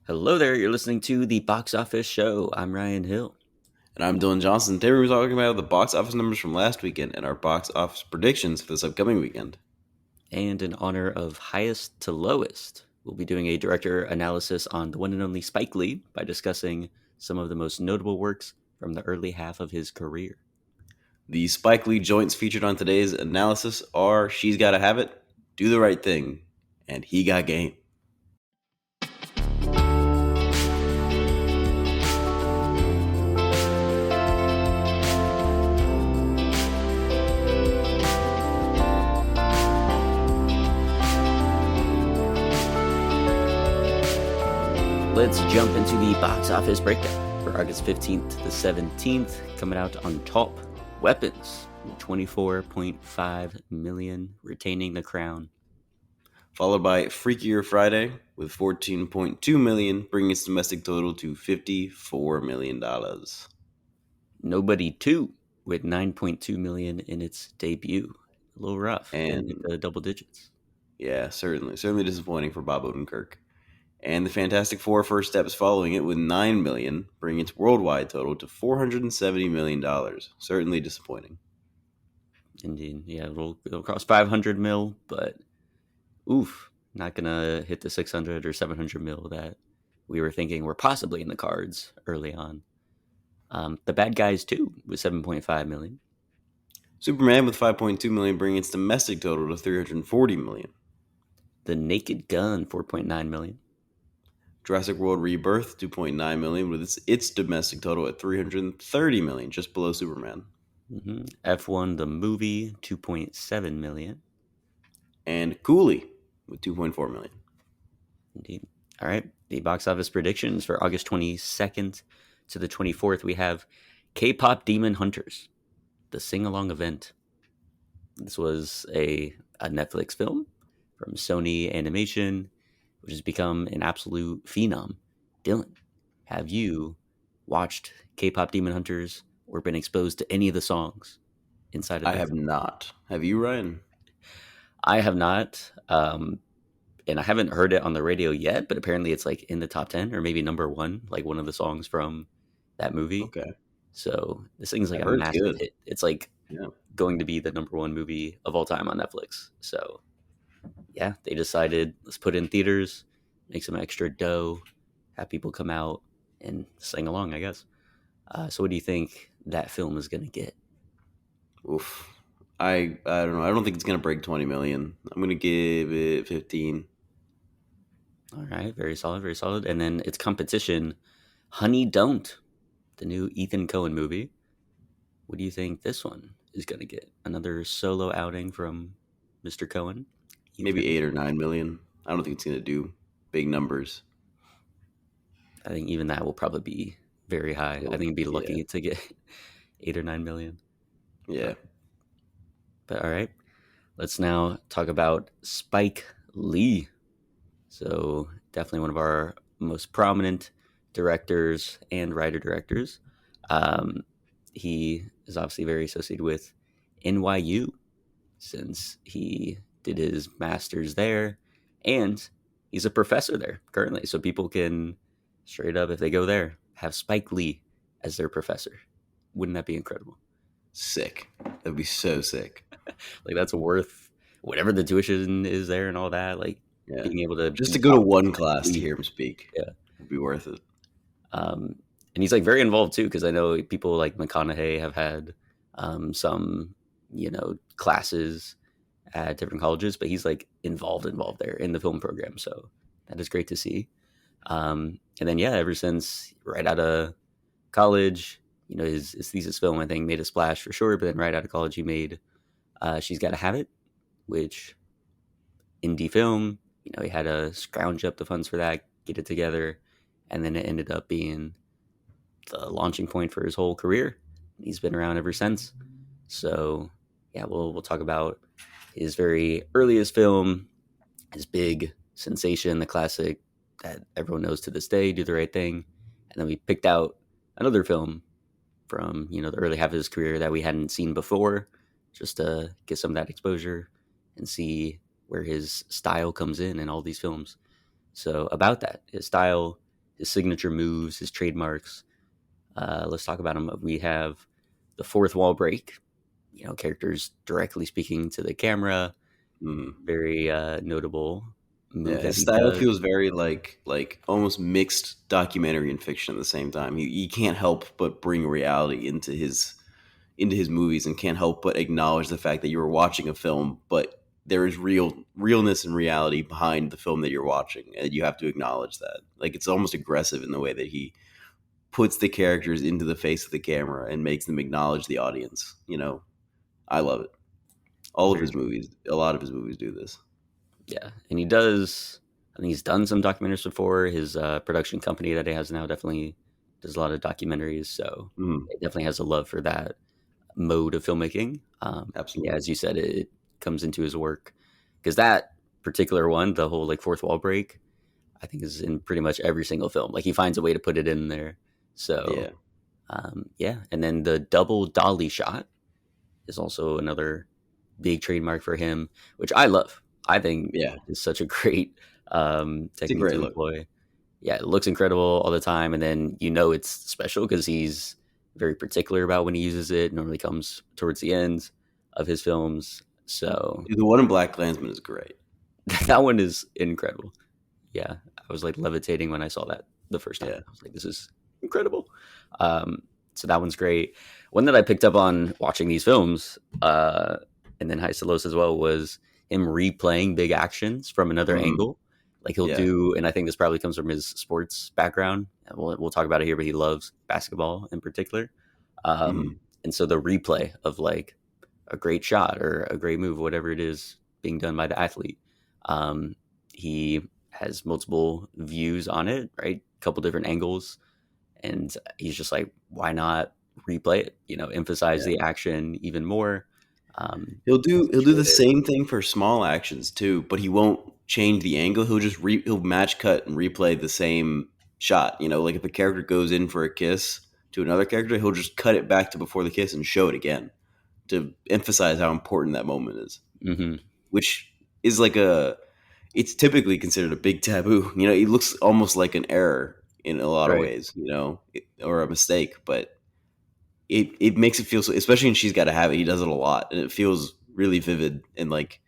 Hello there, you're listening to the Box Office Show. I'm Ryan Hill. And I'm Dylan Johnson. Today we're talking about the box office numbers from last weekend and our box office predictions for this upcoming weekend. And in honor of highest to lowest, we'll be doing a director analysis on the one and only Spike Lee by discussing some of the most notable works from the early half of his career. The Spike Lee joints featured on today's analysis are She's Gotta Have It, Do the Right Thing, and He Got Game. Let's jump into the box office breakdown for August 15th to the 17th. Coming out on top, Weapons, 24.5 million, retaining the crown. Followed by Freakier Friday with 14.2 million, bringing its domestic total to $54 million. Nobody 2 with 9.2 million in its debut. A little rough. Didn't hit And the double digits. yeah, certainly disappointing for Bob Odenkirk. And the Fantastic Four First Steps following it with $9 million, bringing its worldwide total to $470 million. Certainly disappointing. Indeed. Yeah, it'll cross 500 mil, but oof, not going to hit the 600 or 700 mil that we were thinking were possibly in the cards early on. The Bad Guys 2 with 7.5 million. Superman with 5.2 million, bringing its domestic total to 340 million. The Naked Gun 4.9 million. Jurassic World Rebirth 2.9 million, with its domestic total at 330 million, just below Superman. F1 the movie 2.7 million. And Cooley with 2.4 million. Indeed. All right. The box office predictions for August 22nd to the 24th. We have K-pop Demon Hunters, the sing-along event. This was a Netflix film from Sony Animation, which has become an absolute phenom. Dylan, have you watched K-pop Demon Hunters or been exposed to any of the songs inside of I that have film? not. Have you, Ryan? I have not. And I haven't heard it on the radio yet, but apparently it's like in the top 10 or maybe number one, like one of the songs from that movie. Okay. So this thing's like I've a heard it's massive good. hit. It's like Yeah. going to be the number one movie of all time on Netflix. So yeah, they decided let's put it in theaters, make some extra dough, have people come out and sing along, I guess. So what do you think that film is going to get? Oof. I don't know. I don't think it's going to break 20 million. I'm going to give it 15. All right, very solid, very solid. And then its competition, Honey Don't, the new Ethan Cohen movie. What do you think this one is going to get? Another solo outing from Mr. Cohen? Maybe Ethan? 8 or 9 million. I don't think it's going to do big numbers. I think even that will probably be very high. I think it'd be Yeah. lucky to get 8 or 9 million. Yeah. But all right, let's now talk about Spike Lee. So definitely one of our most prominent directors and writer directors. Um, he is obviously very associated with NYU since he did his master's there, and he's a professor there currently. So people can straight up, if they go there, have Spike Lee as their professor. Wouldn't that be incredible? Sick. That'd be so sick. Like that's worth whatever the tuition is there and all that. Like Yeah. being able to Just be to go to taught by one Spike class to Lee. hear him speak Yeah. would be worth it. And he's like very involved too, because I know people like McConaughey have had some, classes at different colleges, but he's like involved there in the film program. So that is great to see. And then, yeah, ever since right out of college, his thesis film, I think, made a splash for sure. But then right out of college, he made She's Gotta Have It, which indie film, he had to scrounge up the funds for that, get it together. And then it ended up being the launching point for his whole career. He's been around ever since. So yeah, we'll talk about his very earliest film, his big sensation, the classic that everyone knows to this day, Do the Right Thing. And then we picked out another film from, the early half of his career that we hadn't seen before, just to get some of that exposure and see where his style comes in all these films. So about that, his style, his signature moves, his trademarks. Let's talk about him. We have the fourth wall break. Characters directly speaking to the camera. Mm. Very notable Yeah, move that his he style does. feels very like almost mixed documentary and fiction at the same time. He can't help but bring reality into his movies and can't help but acknowledge the fact that you were watching a film, but there is realness and reality behind the film that you're watching, and you have to acknowledge that. Like it's almost aggressive in the way that he puts the characters into the face of the camera and makes them acknowledge the audience. I love it. All of Very his true. movies, a lot of his movies do this. Yeah, and he does. I think he's done some documentaries before. His production company that he has now definitely does a lot of documentaries. So Mm, it definitely has a love for that mode of filmmaking. Yeah, absolutely. as you said, it comes into his work because that particular one, the whole like fourth wall break, I think is in pretty much every single film. Like he finds a way to put it in there. So Yeah. yeah, and then the double dolly shot is also another big trademark for him, which I love. I think Yeah. is such a great It's a technique great to look. employ. Yeah, it looks incredible all the time, and then it's special because he's very particular about when he uses it. Normally comes towards the end of his films, so Dude, the one in Black Klansman is great. that one is incredible. Yeah, I was like levitating when I saw that the first time. Yeah. I was like, this is incredible. Um, so that one's great. One that I picked up on watching these films, and then Heist of Los as well, was him replaying big actions from another Mm, angle. Like he'll yeah. do, and I think this probably comes from his sports background. And we'll talk about it here, but he loves basketball in particular. Mm, And so the replay of like a great shot or a great move, whatever it is being done by the athlete, um, he has multiple views on it, right? A couple different angles, and he's just like, why not replay it? Emphasize yeah. the action even more. He'll do he'll do Accentuate the it. same thing for small actions too, but he won't change the angle. He'll match cut and replay the same shot. Like if a character goes in for a kiss to another character, he'll just cut it back to before the kiss and show it again to emphasize how important that moment is. Hmm. Which is like it's typically considered a big taboo. It looks almost like an error in a lot of Right. ways, or a mistake, but it makes it feel so, especially when she's got to have it. He does it a lot, and it feels really vivid and like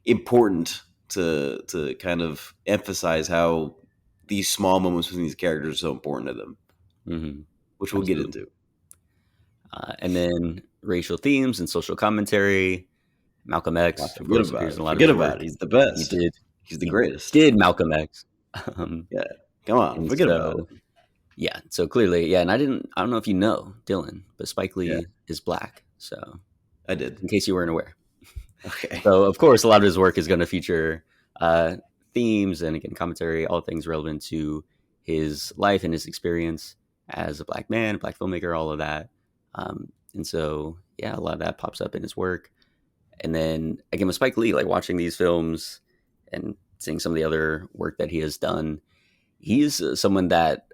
important to kind of emphasize how these small moments between these characters are so important to them, Hmm. which we'll get Absolutely. into. And then racial themes and social commentary. Malcolm I X, of forget course, about appears in it. a lot of Forget his about work. it. He's the He best. did. He's the He greatest. did Malcolm X. Um, Yeah. Come on. and Forget about it. so yeah, so clearly, yeah, and I don't know if you know Dylan, but Spike Yeah, Lee is black. So I did. in case you weren't aware, Okay. so of course, a lot of his work is going to feature uh, themes and again commentary, all things relevant to his life and his experience as a black man, black filmmaker, all of that. And so yeah, a lot of that pops up in his work. And then again with Spike Lee, like watching these films and seeing some of the other work that he has done, he's someone that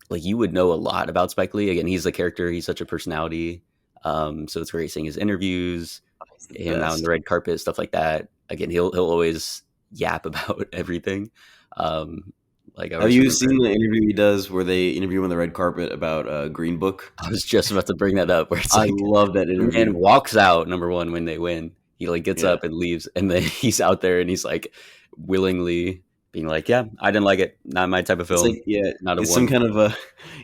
like you would know a lot about Spike Lee. Again, he's a character. He's such a personality. So it's great seeing his interviews, He's the him out on the best. red carpet, stuff like that. Again, he'll always yap about everything. Like I Have always you remember. seen the interview he does where they interview him on the red carpet about Green Book? I was just about to bring that up, where it's I like love that the man interview. walks out number one when they win. He like gets Yeah. up and leaves, and then he's out there and he's like willingly being like, "Yeah, I didn't like it. Not my type of It's film. like, yeah, Not a it's some one." kind of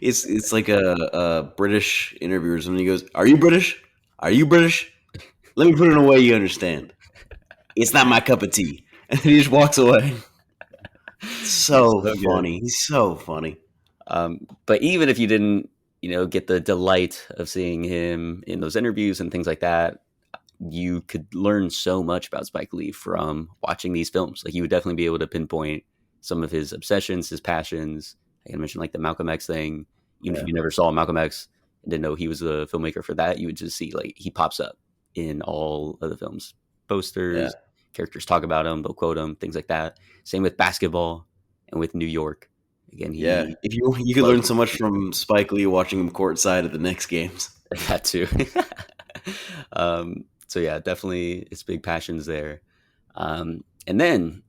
it's like a British interviewer or something. He goes, "Are you British? Are you British? Let me put it in a way you understand. It's not my cup of tea." And then he just walks away. He's So so good. funny. He's so funny. But even if you didn't, get the delight of seeing him in those interviews and things like that, you could learn so much about Spike Lee from watching these films. Like you would definitely be able to pinpoint some of his obsessions, his passions. I mentioned like the Malcolm X thing. Even if Yeah, you never saw Malcolm X and didn't know he was the filmmaker for that, you would just see like he pops up in all of the films, yeah, posters, characters talk about him, they'll quote him, things like that. Same with basketball and with New York. Again, yeah. he If you could loves learn so much from Spike Lee watching him courtside at the Knicks games. that too. So yeah, definitely it's big passions there. And then,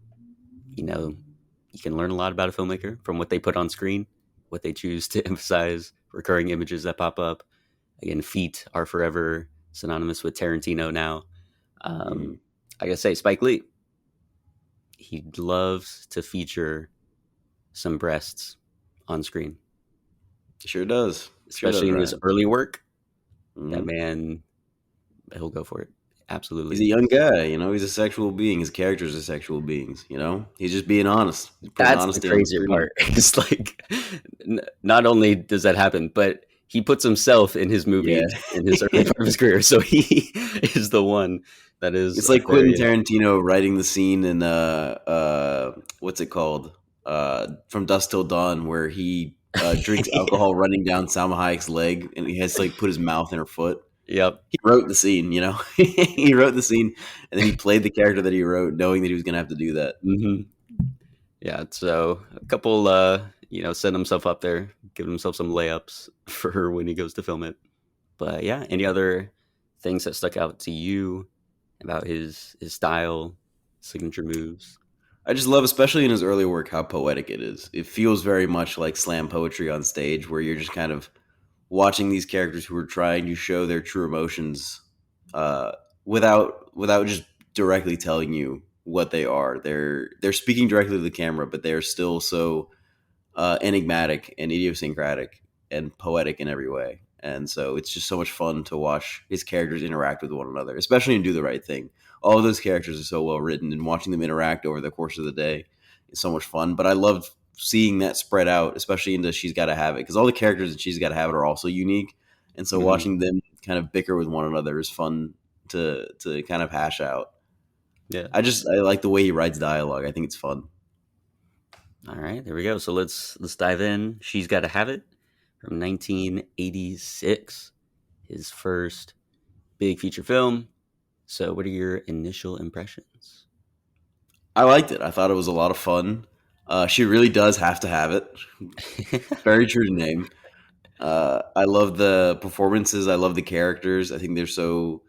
you know, You can learn a lot about a filmmaker from what they put on screen, what they choose to emphasize, recurring images that pop up. Again, feet are forever synonymous with Tarantino now. Mm. Um, I gotta say, Spike Lee, he loves to feature some breasts on screen, Sure does. Sure does, especially in his Ryan. early work. That Hmm. man, he'll go for it. He's a Absolutely. young guy, you know. He's a sexual being. His characters are sexual beings, you know. He's just being honest. He's putting That's the honesty on the crazier screen. part. It's like, not only does that happen, but he puts himself in his Yeah. movies in his early part of his career. So he is the one that is It's like Quentin very, Tarantino writing the scene in what's it called? From Dusk Till Dawn, where he drinks alcohol running down Salma Hayek's leg, and he has to like put his mouth in her foot. yep. He wrote the scene, you know. He wrote the scene, and then he played the character that he wrote, knowing that he was going to have to do that. Hmm. Yeah. So a couple, setting himself up there, giving himself some layups for when he goes to film it. But yeah, any other things that stuck out to you about his style, signature moves? I just love, especially in his early work, how poetic it is. It feels very much like slam poetry on stage, where you're just kind of watching these characters who are trying to show their true emotions uh, without just directly telling you what they are. They're speaking directly to the camera, but they're still so enigmatic and idiosyncratic and poetic in every way. And so it's just so much fun to watch his characters interact with one another, especially in Do the Right Thing. All of those characters are so well written, and watching them interact over the course of the day is so much fun. But I love seeing that spread out, especially into She's Gotta Have It, because all the characters in She's Gotta Have It are also unique. And so Hmm. watching them kind of bicker with one another is fun to kind of hash out. Yeah. I like the way he writes dialogue. I think it's fun. All right, there we go. So let's dive in. She's Got to Have It from 1986, his first big feature film. So, what are your initial impressions? I liked it. I thought it was a lot of fun. She really does have to have it. Very true to name. I love the performances. I love the characters. I think they're so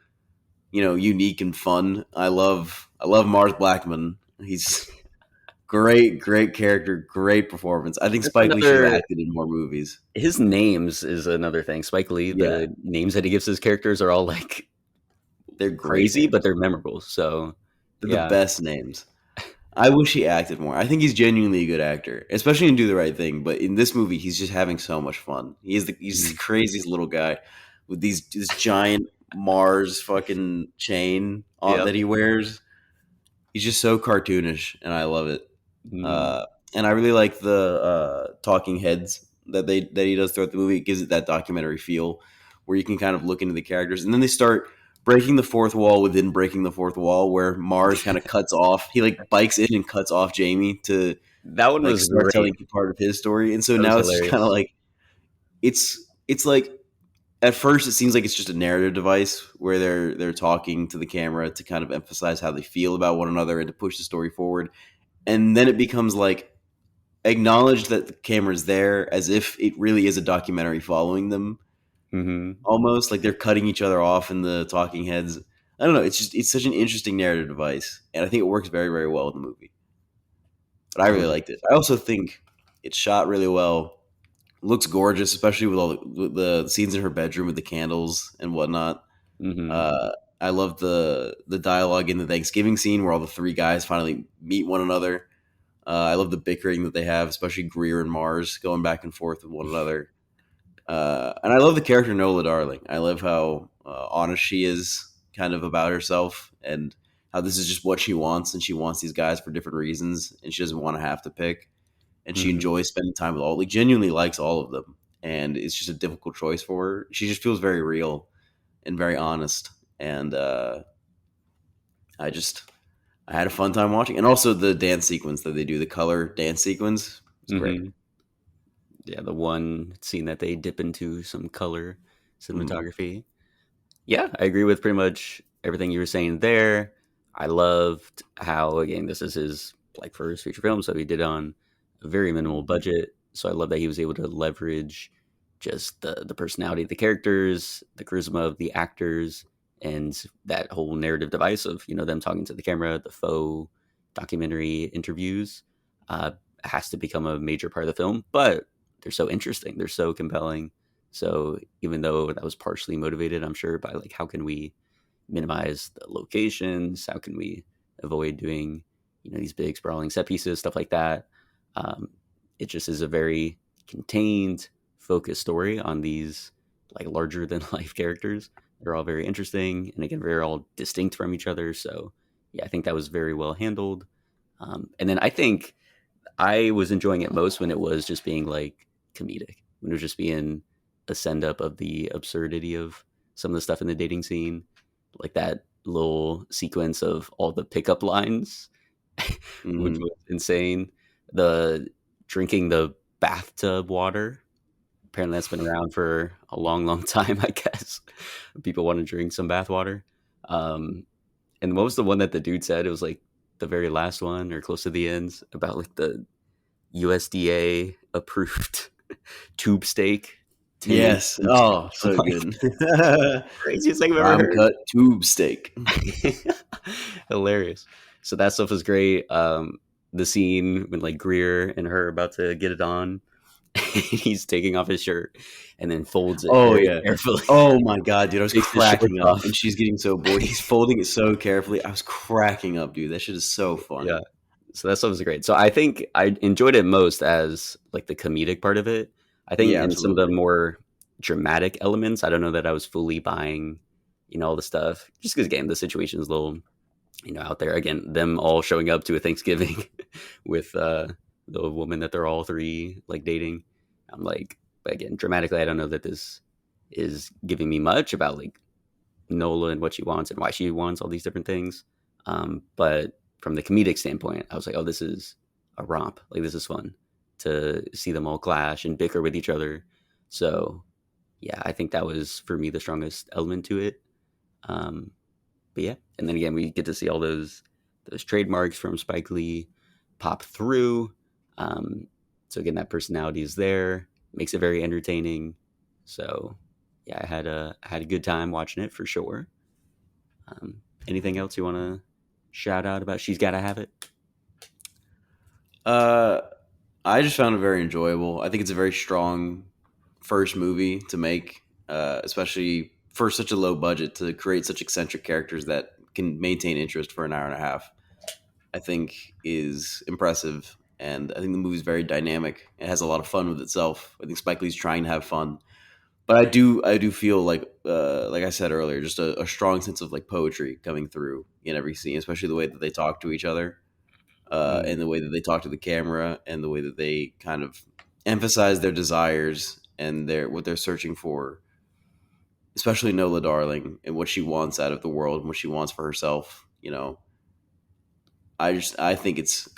unique and fun. I love Mars Blackman. He's great, great character, great performance. I think That's Spike Lee should have another. acted in more movies. His names is another thing. Spike Lee, Yeah, the names that he gives his characters are all like they're great crazy, but names. they're memorable. So, They're the yeah. best names. I wish he acted more. I think he's genuinely a good actor, especially in Do the Right Thing. But in this movie, he's just having so much fun. He's the Mhm. craziest little guy with this giant Mars fucking chain Yep. that he wears. He's just so cartoonish, and I love it. Mhm. Uh, and I really like the talking heads that he does throughout the movie. It gives it that documentary feel where you can kind of look into the characters, and then they start breaking the fourth wall within breaking the fourth wall, where Mars kind of cuts off. He like bikes in and cuts off Jamie to That one like was start great. telling part of his story, and so That was now it's just kind of hilarious. like it's like at first it seems like it's just a narrative device where they're talking to the camera to kind of emphasize how they feel about one another and to push the story forward, and then it becomes like acknowledge that the camera's there as if it really is a documentary following them, Hmm. almost like they're cutting each other off in the talking heads. I don't know, it's such an interesting narrative device, and I think it works very, very well in the movie. But I really Totally. liked it. I also think it's shot really well, looks gorgeous, especially with all the scenes in her bedroom with the candles and whatnot. Hmm. uh, I love the dialogue in the Thanksgiving scene where all the three guys finally meet one another. I love the bickering that they have, especially Greer and Mars going back and forth with one another. And I love the character Nola Darling. I love how honest she is, kind of about herself, and how this is just what she wants, and she wants these guys for different reasons, and she doesn't want to have to pick. And she Hmm. enjoys spending time with all, like genuinely likes all of them, and it's just a difficult choice for her. She just feels very real and very honest, and I just I had a fun time watching, and also the dance sequence that they do, the color dance sequence, is great. Hmm. Yeah, the one scene that they dip into some color Mm. cinematography. Yeah, I agree with pretty much everything you were saying there. I loved how, again, this is his like first feature film, so he did on a very minimal Mhm. budget. So I love that he was able to leverage just the personality of the characters, the charisma of the actors, and that whole narrative device of them talking to the camera, the faux documentary interviews. has to become a major part of the film, but they're so interesting, they're so compelling. So even though that was partially motivated, I'm sure, by like how can we minimize the locations, how can we avoid doing these big sprawling set pieces, stuff like that. Um, it just is a very contained, focused story on these like larger than life characters. They're all very interesting, and again, very all distinct from each other. So yeah, I think that was very well handled. And then I think I was enjoying it most when it was just being like comedic, when it was just being a send up of the absurdity of some of the stuff in the dating scene, like that little sequence of all the pickup lines, which Hmm. was insane. The drinking the bathtub water. Apparently, that's been around for a long, long time. I guess people want to drink some bath water. Um, and what was the one that the dude said? It was like the very last one or close to the ends about like the USDA approved tube steak, 10-inch Yes. tube steak. Oh, I'm so like, good. craziest thing I've ever Prime heard. cut tube steak. Hilarious. So that stuff was great. The scene when like Greer and her are about to get it on, he's taking off his shirt and then folds it Oh very yeah. carefully, Oh my god, dude, I was takes his shorts cracking up, off. and she's getting so bored. He's folding it so carefully. I was cracking up, dude. That shit is so Yeah. funny. So that stuff was great. So I think I enjoyed it most as like the comedic part of it. I think Yeah, in some of the absolutely. more dramatic elements, I don't know that I was fully buying, all the stuff. Just because again, the situation is a little, out there. Again, them all showing up to a Thanksgiving with the woman that they're all three like dating. I'm like, but again, dramatically, I don't know that this is giving me much about like Nola and what she wants and why she wants all these different things. But from the comedic standpoint, I was like, oh, this is a romp. Like this is fun to see them all clash and bicker with each other. So yeah, I think that was for me the strongest element to it. Um, but yeah, and then again, we get to see all those trademarks from Spike Lee pop through. Um, so again, that personality is there, makes it very entertaining. So yeah, I had a good time watching it for sure. Anything else you want to shout out about? She's got to have it. Uh, I just found it very enjoyable. I think it's a very strong first movie to make, especially for such a low budget to create such eccentric characters that can maintain interest for an hour and a half. I think is impressive, and I think the movie's very dynamic. It has a lot of fun with itself. I think Spike Lee's trying to have fun, but I do feel like I said earlier, just a strong sense of like poetry coming through in every scene, especially the way that they talk to each other, Mm. and the way that they talk to the camera, and the way that they kind of emphasize their desires and their what they're searching for, especially Nola Darling and what she wants out of the world and what she wants for herself. I think it's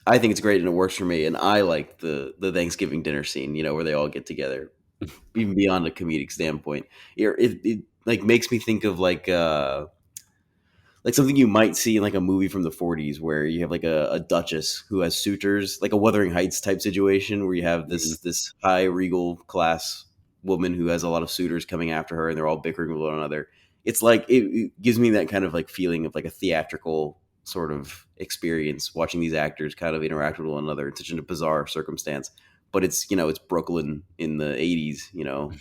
great and it works for me. And I like the Thanksgiving dinner scene, where they all get together, even beyond a comedic standpoint. It like makes me think of like something you might see in like a movie from the 40s where you have like a duchess who has suitors, like a Wuthering Heights type situation where you have Mm. this high regal class woman who has a lot of suitors coming after her and they're all bickering with one another. It's like it gives me that kind of like feeling of like a theatrical sort of experience watching these actors kind of interact with one another in such a bizarre circumstance. But it's Brooklyn in the 80s,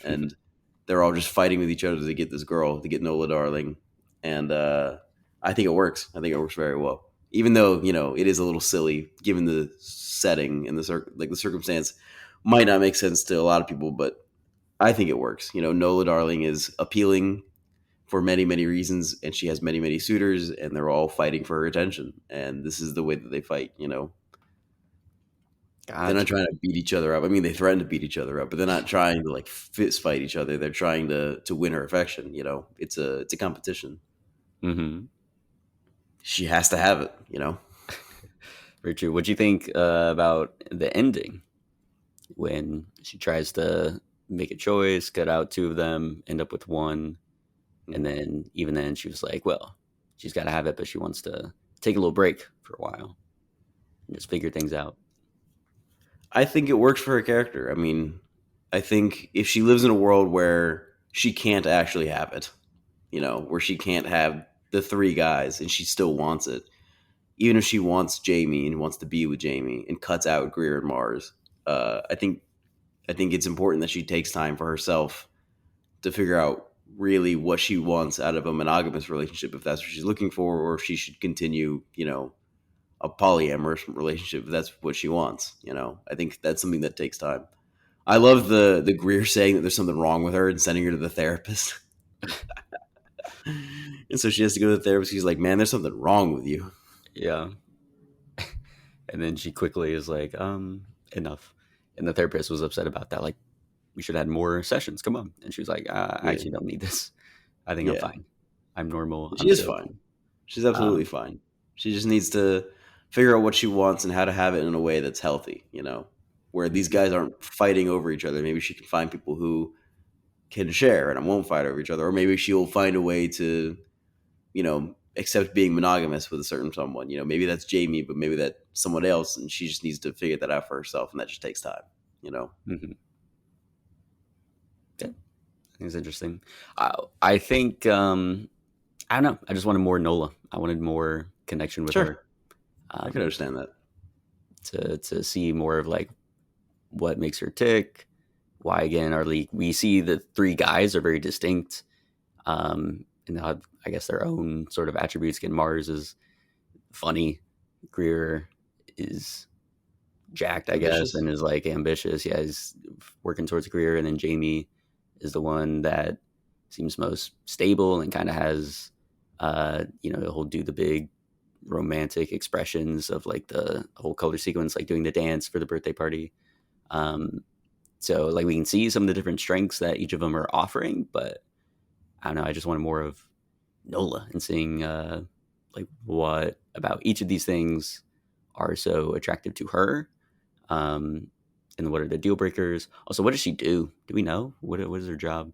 and they're all just fighting with each other to get this girl, to get Nola Darling. And I think it works. I think it works very well. Even though it is a little silly given the setting and the circumstance, might not make sense to a lot of people, but I think it works. Nola Darling is appealing for many many reasons, and she has many many suitors, and they're all fighting for her attention. And this is the way that they fight. They're not Gotcha. trying to beat each other up. I mean, they threaten to beat each other up, but they're not trying to like fist fight each other. They're trying to win her affection. It's a competition. Hmm. She has to have it. Very true. What do you think about the ending when she tries to make a choice, cut out two of them, end up with one, and Mhm. then even then she was like, well, she's got to have it, but she wants to take a little break for a while and just figure things out. I think it works for her character. I mean, I think if she lives in a world where she can't actually have it, where she can't have the three guys and she still wants it, even if she wants Jamie and wants to be with Jamie and cuts out Greer and Mars, I think it's important that she takes time for herself to figure out really what she wants out of a monogamous relationship, if that's what she's looking for, or if she should continue, a polyamorous relationship if that's what she wants. I think that's something that takes time. I love the Greer saying that there's something wrong with her and sending her to the therapist. And so she has to go to the therapist. He's like, man, there's something wrong with you. Yeah. And then she quickly is like, enough. And the therapist was upset about that. Like, we should have had more sessions. Come on. And she was like, I Yeah. actually don't need this. I think I'm Yeah. fine. I'm normal. She I'm is chill. fine. She's absolutely Um, fine. She just needs to figure out what she wants and how to have it in a way that's healthy, where these mhm, guys aren't fighting over each other. Maybe she can find people who can share and won't fight over each other. Or maybe she'll find a way to, accept being monogamous with a certain someone. Maybe that's Jamie, but maybe that's someone else. And she just needs to figure that out for herself. And that just takes time, you know? mhm. Yeah, I think it's interesting. I think, I don't know. I just wanted more Nola. I wanted more connection with her. Sure. I can Um, understand that. to see more of like what makes her tick. Why again are we see the three guys are very distinct, and they have, I guess, their own sort of attributes. Again, Mars is funny, Greer is jacked, I guess, Ambitious. and is like ambitious. Yeah, he's working towards a career, and then Jamie is the one that seems most stable and kind of has, he'll do the big romantic expressions of like the whole color sequence, like doing the dance for the birthday party. Um, so like we can see some of the different strengths that each of them are offering, but I don't know. I just wanted more of Nola and seeing like what about each of these things are so attractive to her, um, and what are the deal breakers. Also, what does she do? Do we know what is her job?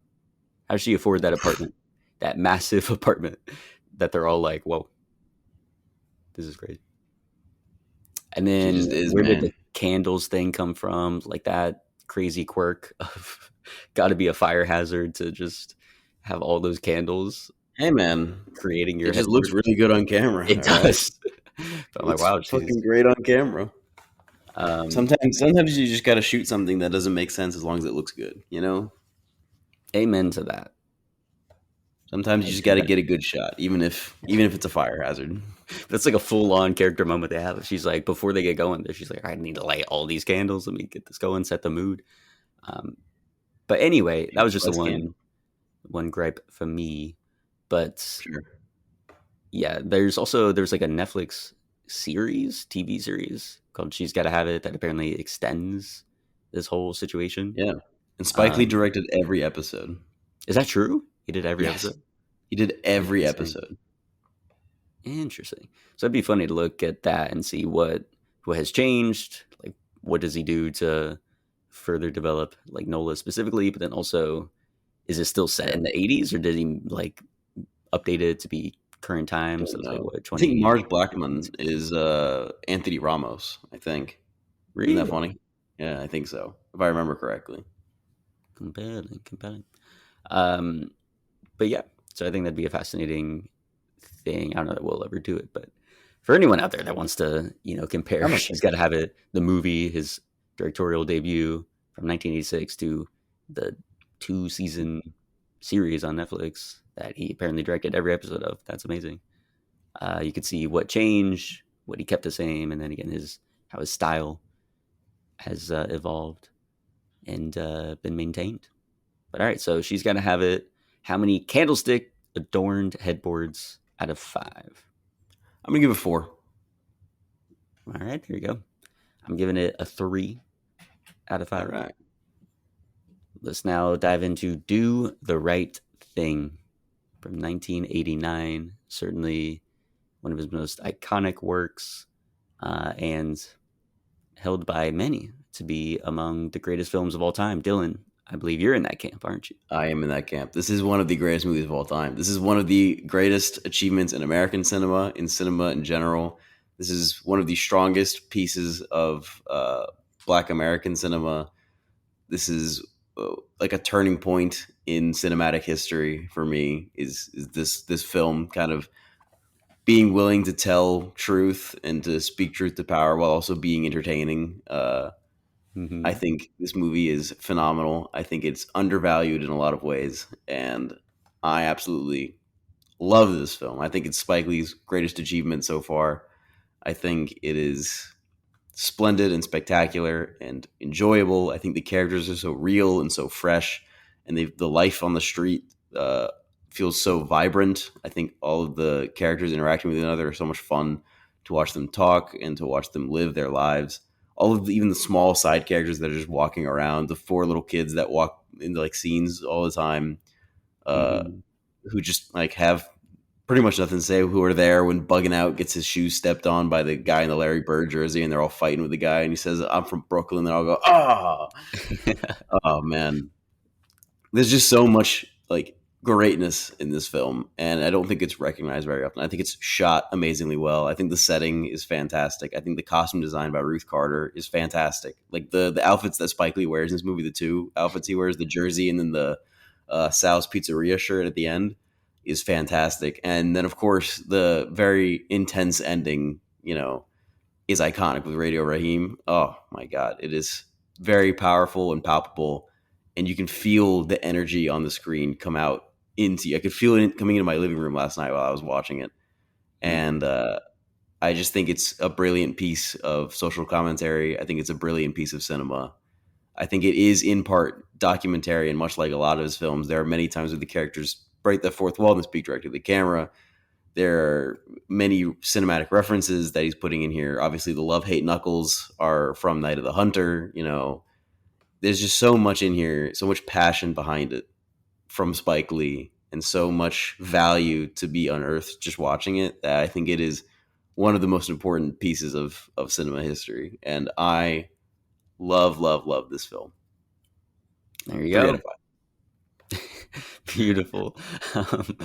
How does she afford that apartment, that massive apartment that they're all like, "Whoa, this is great." And She then just is, where did the man. candles thing come from? Like that crazy quirk of got to be a fire hazard to just have all those candles Hey, man. creating It your just looks headboard. really good on camera. It All right. does. But It I'm like, looks wow, she's fucking great on camera. um, Sometimes you just got to shoot something that doesn't make sense as long as it looks good, amen to that. Sometimes you just got to get a good shot, even if it's a fire hazard. That's like a full on character moment they have. She's like, before they get going, there, she's like, I need to light all these candles. Let me get this going, set the mood. Um, but anyway, that was just the Let's can. one gripe for me. But Sure. yeah, there's like a Netflix TV series called She's Gotta Have It that apparently extends this whole situation. Yeah. And Spike Lee Um, directed every episode. is that true? He did every Yes. episode? He did every Interesting. episode. Interesting. So it'd be funny to look at that and see what has changed. Like, what does he do to further develop like Nola specifically? But then also, is it still set Yeah. in the '80s or did he like update it to be current time? So Don't it's like know. what I think 20? Mars Blackman is Anthony Ramos, I think. Isn't that Really funny? Yeah, I think so. If I remember correctly. compelling, compelling. Um, but yeah, so I think that'd be a fascinating thing. I don't know that we'll ever do it, but for anyone out there that wants to, compare, I'm gonna check she's it got to have it. The movie, his directorial debut from 1986 to the 2-season series on Netflix that he apparently directed every episode of. That's amazing. You could see what changed, what he kept the same, and then again how his style has evolved and been maintained. But all right, so she's got to have it. How many candlestick adorned headboards out of 5? I'm gonna give it 4. All right, there you go. I'm giving it a 3 out of All 5. right. Let's now dive into Do the Right Thing from 1989. Certainly one of his most iconic works, and held by many to be among the greatest films of all time. Dylan, I believe you're in that camp, aren't you? I am in that camp. This is one of the greatest movies of all time. This is one of the greatest achievements in American cinema, in cinema in general. This is one of the strongest pieces of Black American cinema. This is like a turning point in cinematic history for me. Is this film kind of being willing to tell truth and to speak truth to power while also being entertaining. I Hmm. think this movie is phenomenal. I think it's undervalued in a lot of ways, and I absolutely love this film. I think it's Spike Lee's greatest achievement so far. I think it is splendid and spectacular and enjoyable. I think the characters are so real and so fresh, and the life on the street feels so vibrant. I think all of the characters interacting with one another are so much fun to watch them talk and to watch them live their lives. All of even the small side characters that are just walking around, the four little kids that walk into like scenes all the time, uh, Hmm. who just like have pretty much nothing to say, who are there when Bugging Out gets his shoes stepped on by the guy in the Larry Bird jersey, and they're all fighting with the guy, and he says, "I'm from Brooklyn," and I'll go, "Ah, oh man." There's just so much like greatness in this film, and I don't think it's recognized very often. I think it's shot amazingly well. I think the setting is fantastic. I think the costume design by Ruth Carter is fantastic. Like the outfits that Spike Lee wears in this movie, the two outfits he wears, the jersey and then the Sal's Pizzeria shirt at the end, is fantastic. And then of course the very intense ending, is iconic with Radio Raheem. Oh my god, it is very powerful and palpable, and you can feel the energy on the screen come out into you. I could feel it coming into my living room last night while I was watching it, and I just think it's a brilliant piece of social commentary. I think it's a brilliant piece of cinema. I think it is in part documentary, and much like a lot of his films, there are many times where the characters break the fourth wall and speak directly to the camera. There are many cinematic references that he's putting in here. Obviously, the love hate knuckles are from Night of the Hunter. There's just so much in here, so much passion behind it from Spike Lee, and so much value to be unearthed just watching it that I think it is one of the most important pieces of cinema history. And I love, love, love this film. There you 3 out of go. 5. Beautiful. Um,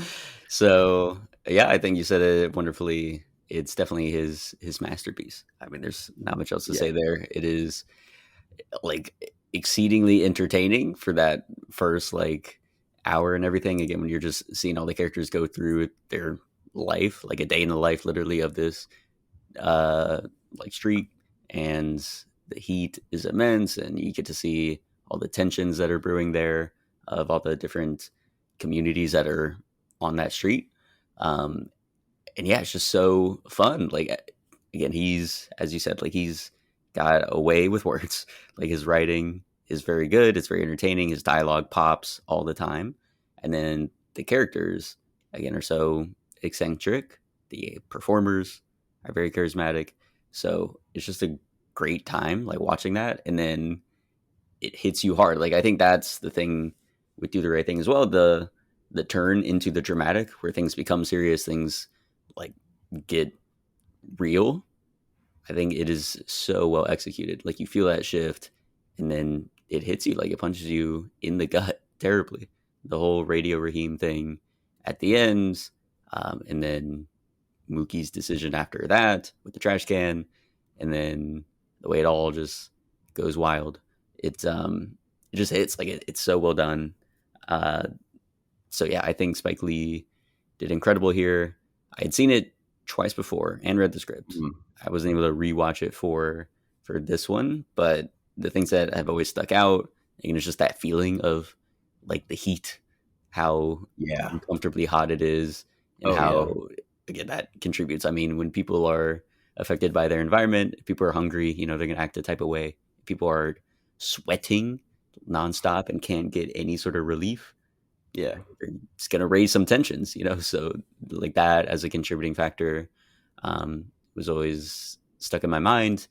so yeah, I think you said it wonderfully. It's definitely his masterpiece. I mean, there's not much else to Yeah, say there. It is like exceedingly entertaining for that first like hour and everything. Again, when you're just seeing all the characters go through their life, like a day in the life, literally of this uh like street, and the heat is immense, and you get to see all the tensions that are brewing there of all the different communities that are on that street. Um, and yeah, it's just so fun. Like again, he's as you said, like he's got a way with words. Like his writing is very good. It's very entertaining. His dialogue pops all the time, and then the characters again are so eccentric. The performers are very charismatic. So it's just a great time, like watching that, and then it hits you hard. Like I think that's the thing with Do the Right Thing as well. The turn into the dramatic, where things become serious, things like get real. I think it is so well executed. Like you feel that shift, and then it hits you like it punches you in the gut terribly. The whole Radio Raheem thing at the end, and then Mookie's decision after that with the trash can, and then the way it all just goes wild. It just hits like it's so well done. Uh, so yeah, I think Spike Lee did incredible here. I had seen it twice before and read the script. mhm. I wasn't able to rewatch it for this one, but the things that have always stuck out, and it's just that feeling of like the heat, how Yeah. uncomfortably hot it is, and Oh yeah. how again that contributes. I mean, when people are affected by their environment, if people are hungry, they're gonna act a type of way. If people are sweating nonstop and can't get any sort of relief, Yeah. it's going to raise some tensions, so like that as a contributing factor was always stuck in my mind.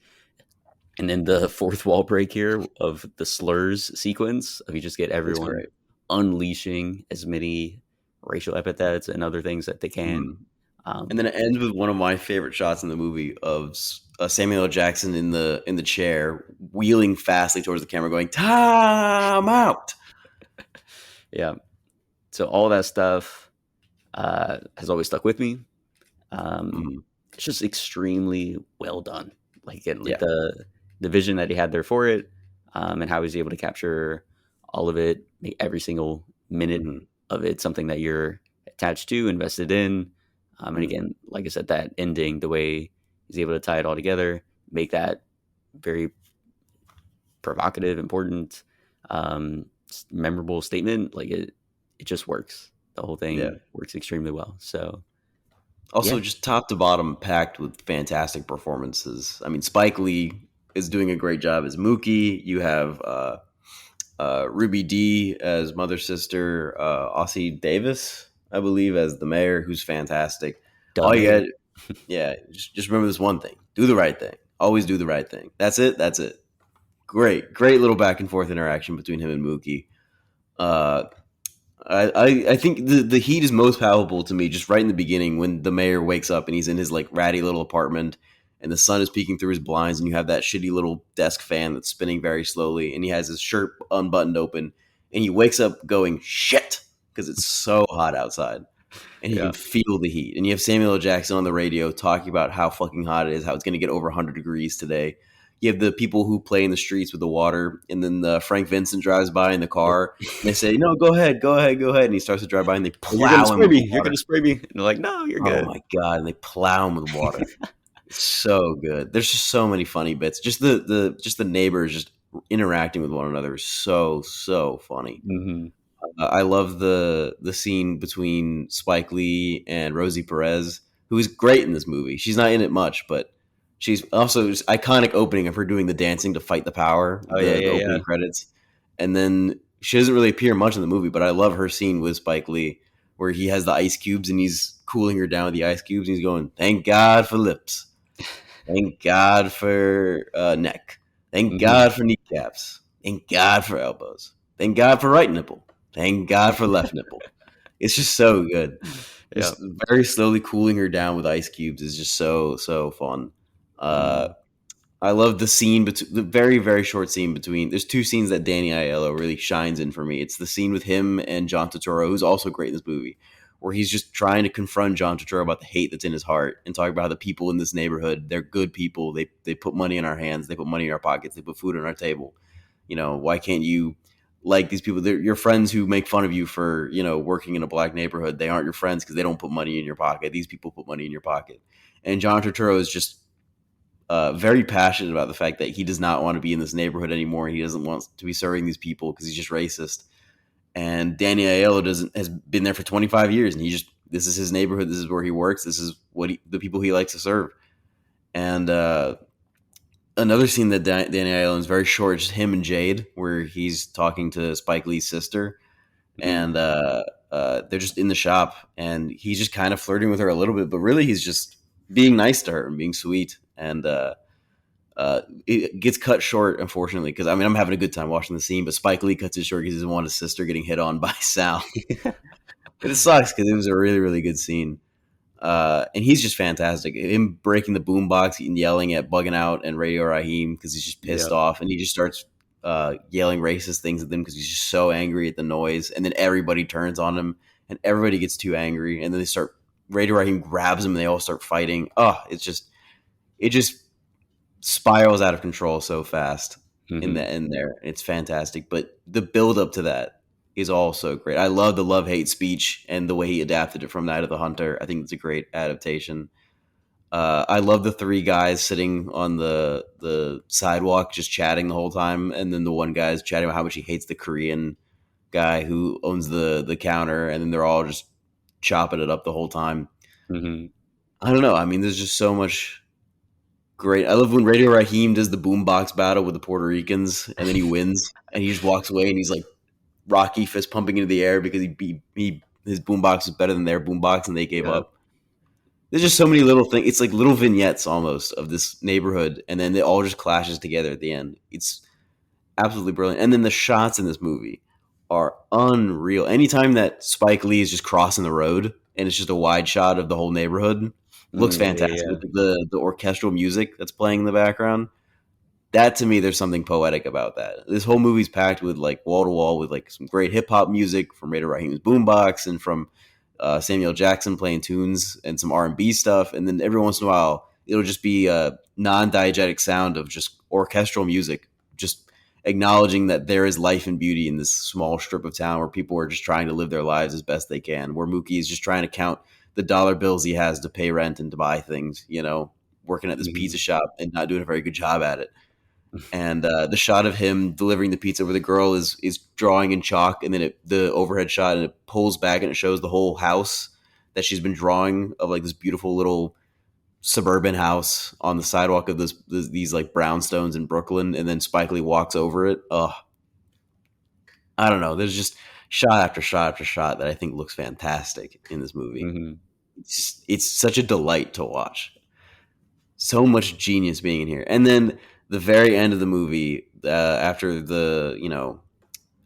And then the fourth wall break here of the slurs sequence of you just get It's everyone great. unleashing as many racial epithets and other things that they can. Mhm. And then um, it ends with one of my favorite shots in the movie of Samuel L. Jackson in the chair, wheeling fastly towards the camera, going "Time out." yeah, so all that stuff has always stuck with me. Mhm. It's just extremely well done. Like again, like Yeah. the vision that he had there for it, and how he's able to capture all of it, make every single minute Mhm. of it something that you're attached to, invested in. And Mm. again, like I said, that ending, the way he's able to tie it all together, make that very provocative, important, memorable statement, like it just works. The whole Yeah. thing works extremely well. So Also, yeah, just top to bottom, packed with fantastic performances. I mean, Spike Lee is doing a great job as Mookie. You have Ruby Dee as mother sister, Ossie Davis, I believe, as the mayor, who's fantastic. the All you mayor. got, yeah, just remember this one thing: do the right thing. Always do the right thing. That's it. That's it. Great little back and forth interaction between him and Mookie. Uh, I think the heat is most palpable to me just right in the beginning when the mayor wakes up and he's in his like ratty little apartment and the sun is peeking through his blinds and you have that shitty little desk fan that's spinning very slowly and he has his shirt unbuttoned open and he wakes up going shit because it's so hot outside and he Yeah. can feel the heat. And you have Samuel L. Jackson on the radio talking about how fucking hot it is, how it's going to get over 100 degrees today. You have the people who play in the streets with the water, and then Frank Vincent drives by in the car, and they say, "No, go ahead, go ahead, go ahead." And he starts to drive by, and they You're gonna plow him spray with me. You're water. gonna spray me. And they're like, no, you're Oh good. my god! And they plow him with water. It's so good. There's just so many funny bits. Just the neighbors just interacting with one another is so funny. Hmm. I love the scene between Spike Lee and Rosie Perez, who is great in this movie. She's not in it much, but she's also just iconic opening of her doing the dancing to fight the power, Oh yeah, the yeah, yeah. opening credits, and then she doesn't really appear much in the movie. But I love her scene with Spike Lee where he has the ice cubes and he's cooling her down with the ice cubes and he's going, "Thank God for lips, thank God for neck, thank Hmm. God for kneecaps, thank God for elbows, thank God for right nipple." Thank God for left nipple. It's just so good. Yeah. Just very slowly cooling her down with ice cubes is just so fun. Uh, Mm. I love the scene, the very short scene between. There's two scenes that Danny Aiello really shines in for me. It's the scene with him and John Turturro, who's also great in this movie, where he's just trying to confront John Turturro about the hate that's in his heart and talk about how the people in this neighborhood, they're good people. They put money in our hands, they put money in our pockets, they put food on our table. Why can't you like these people? They're your friends who make fun of you for working in a black neighborhood. They aren't your friends because they don't put money in your pocket. These people put money in your pocket. And John Turturro is just very passionate about the fact that he does not want to be in this neighborhood anymore. He doesn't want to be serving these people because he's just racist. And Danny Aiello has been there for 25 years, and this is his neighborhood. This is where he works. This is the people he likes to serve. And another scene that Danny Aiello is very short, just him and Jade, where he's talking to Spike Lee's sister, Mm. and they're just in the shop, and he's just kind of flirting with her a little bit, but really he's just being nice to her and being sweet. And it gets cut short, unfortunately, because I mean I'm having a good time watching the scene, but Spike Lee cuts it short because he doesn't want his sister getting hit on by Sal. But it sucks because it was a really good scene. And he's just fantastic. Him breaking the boombox and yelling at Bugging Out and Radio Raheem because he's just pissed Yeah. off, and he just starts yelling racist things at them because he's just so angry at the noise. And then everybody turns on him, and everybody gets too angry, and then they start. Radio Raheem grabs him, and they all start fighting. Oh, it just spirals out of control so fast Hmm. in there. It's fantastic, but the build up to that is also great. I love the love hate speech and the way he adapted it from Night of the Hunter. I think it's a great adaptation. I love the three guys sitting on the sidewalk just chatting the whole time, and then the one guy's chatting about how much he hates the Korean guy who owns the counter, and then they're all just chopping it up the whole time. Hmm. I don't know. I mean, there's just so much great. I love when Radio Raheem does the boombox battle with the Puerto Ricans, and then he wins, and he just walks away, and he's like Rocky fist pumping into the air because his boombox is better than their boombox, and they gave Yeah. up. There's just so many little things. It's like little vignettes almost of this neighborhood, and then it all just clashes together at the end. It's absolutely brilliant. And then the shots in this movie are unreal. Anytime that Spike Lee is just crossing the road and it's just a wide shot of the whole neighborhood, looks Mm, yeah, fantastic yeah, with the orchestral music that's playing in the background. That to me, there's something poetic about that. This whole movie's packed with like wall to wall with like some great hip hop music from Raider Raheem's boombox and from Samuel Jackson playing tunes and some R&B stuff, and then every once in a while it'll just be a non-diegetic sound of just orchestral music, just acknowledging that there is life and beauty in this small strip of town where people are just trying to live their lives as best they can. Where Mookie is just trying to count the dollar bills he has to pay rent and to buy things. Working at this pizza Mhm. shop and not doing a very good job at it. And the shot of him delivering the pizza where the girl is drawing in chalk, and then the overhead shot, and it pulls back and it shows the whole house that she's been drawing of like this beautiful little suburban house on the sidewalk of these like brownstones in Brooklyn, and then Spike Lee walks over it. I don't know. There's just shot after shot after shot that I think looks fantastic in this movie. Mhm. It's such a delight to watch. So much genius being in here, and then the very end of the movie, after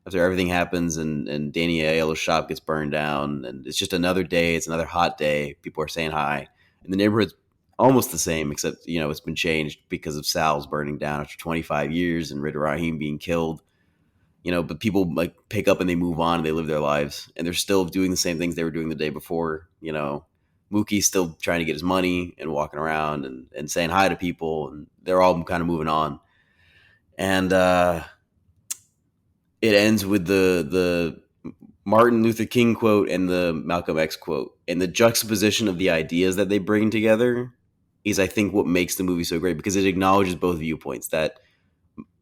after everything happens and Danny Aiello's shop gets burned down, and it's just another day. It's another hot day. People are saying hi, and the neighborhood's almost the same, except it's been changed because of Sal's burning down after 25 years and Rid Rahim being killed. But people like pick up and they move on and they live their lives, and they're still doing the same things they were doing the day before. Mookie's still trying to get his money and walking around and saying hi to people, and they're all kind of moving on. And it ends with the Martin Luther King quote and the Malcolm X quote, and the juxtaposition of the ideas that they bring together is, I think, what makes the movie so great, because it acknowledges both viewpoints. That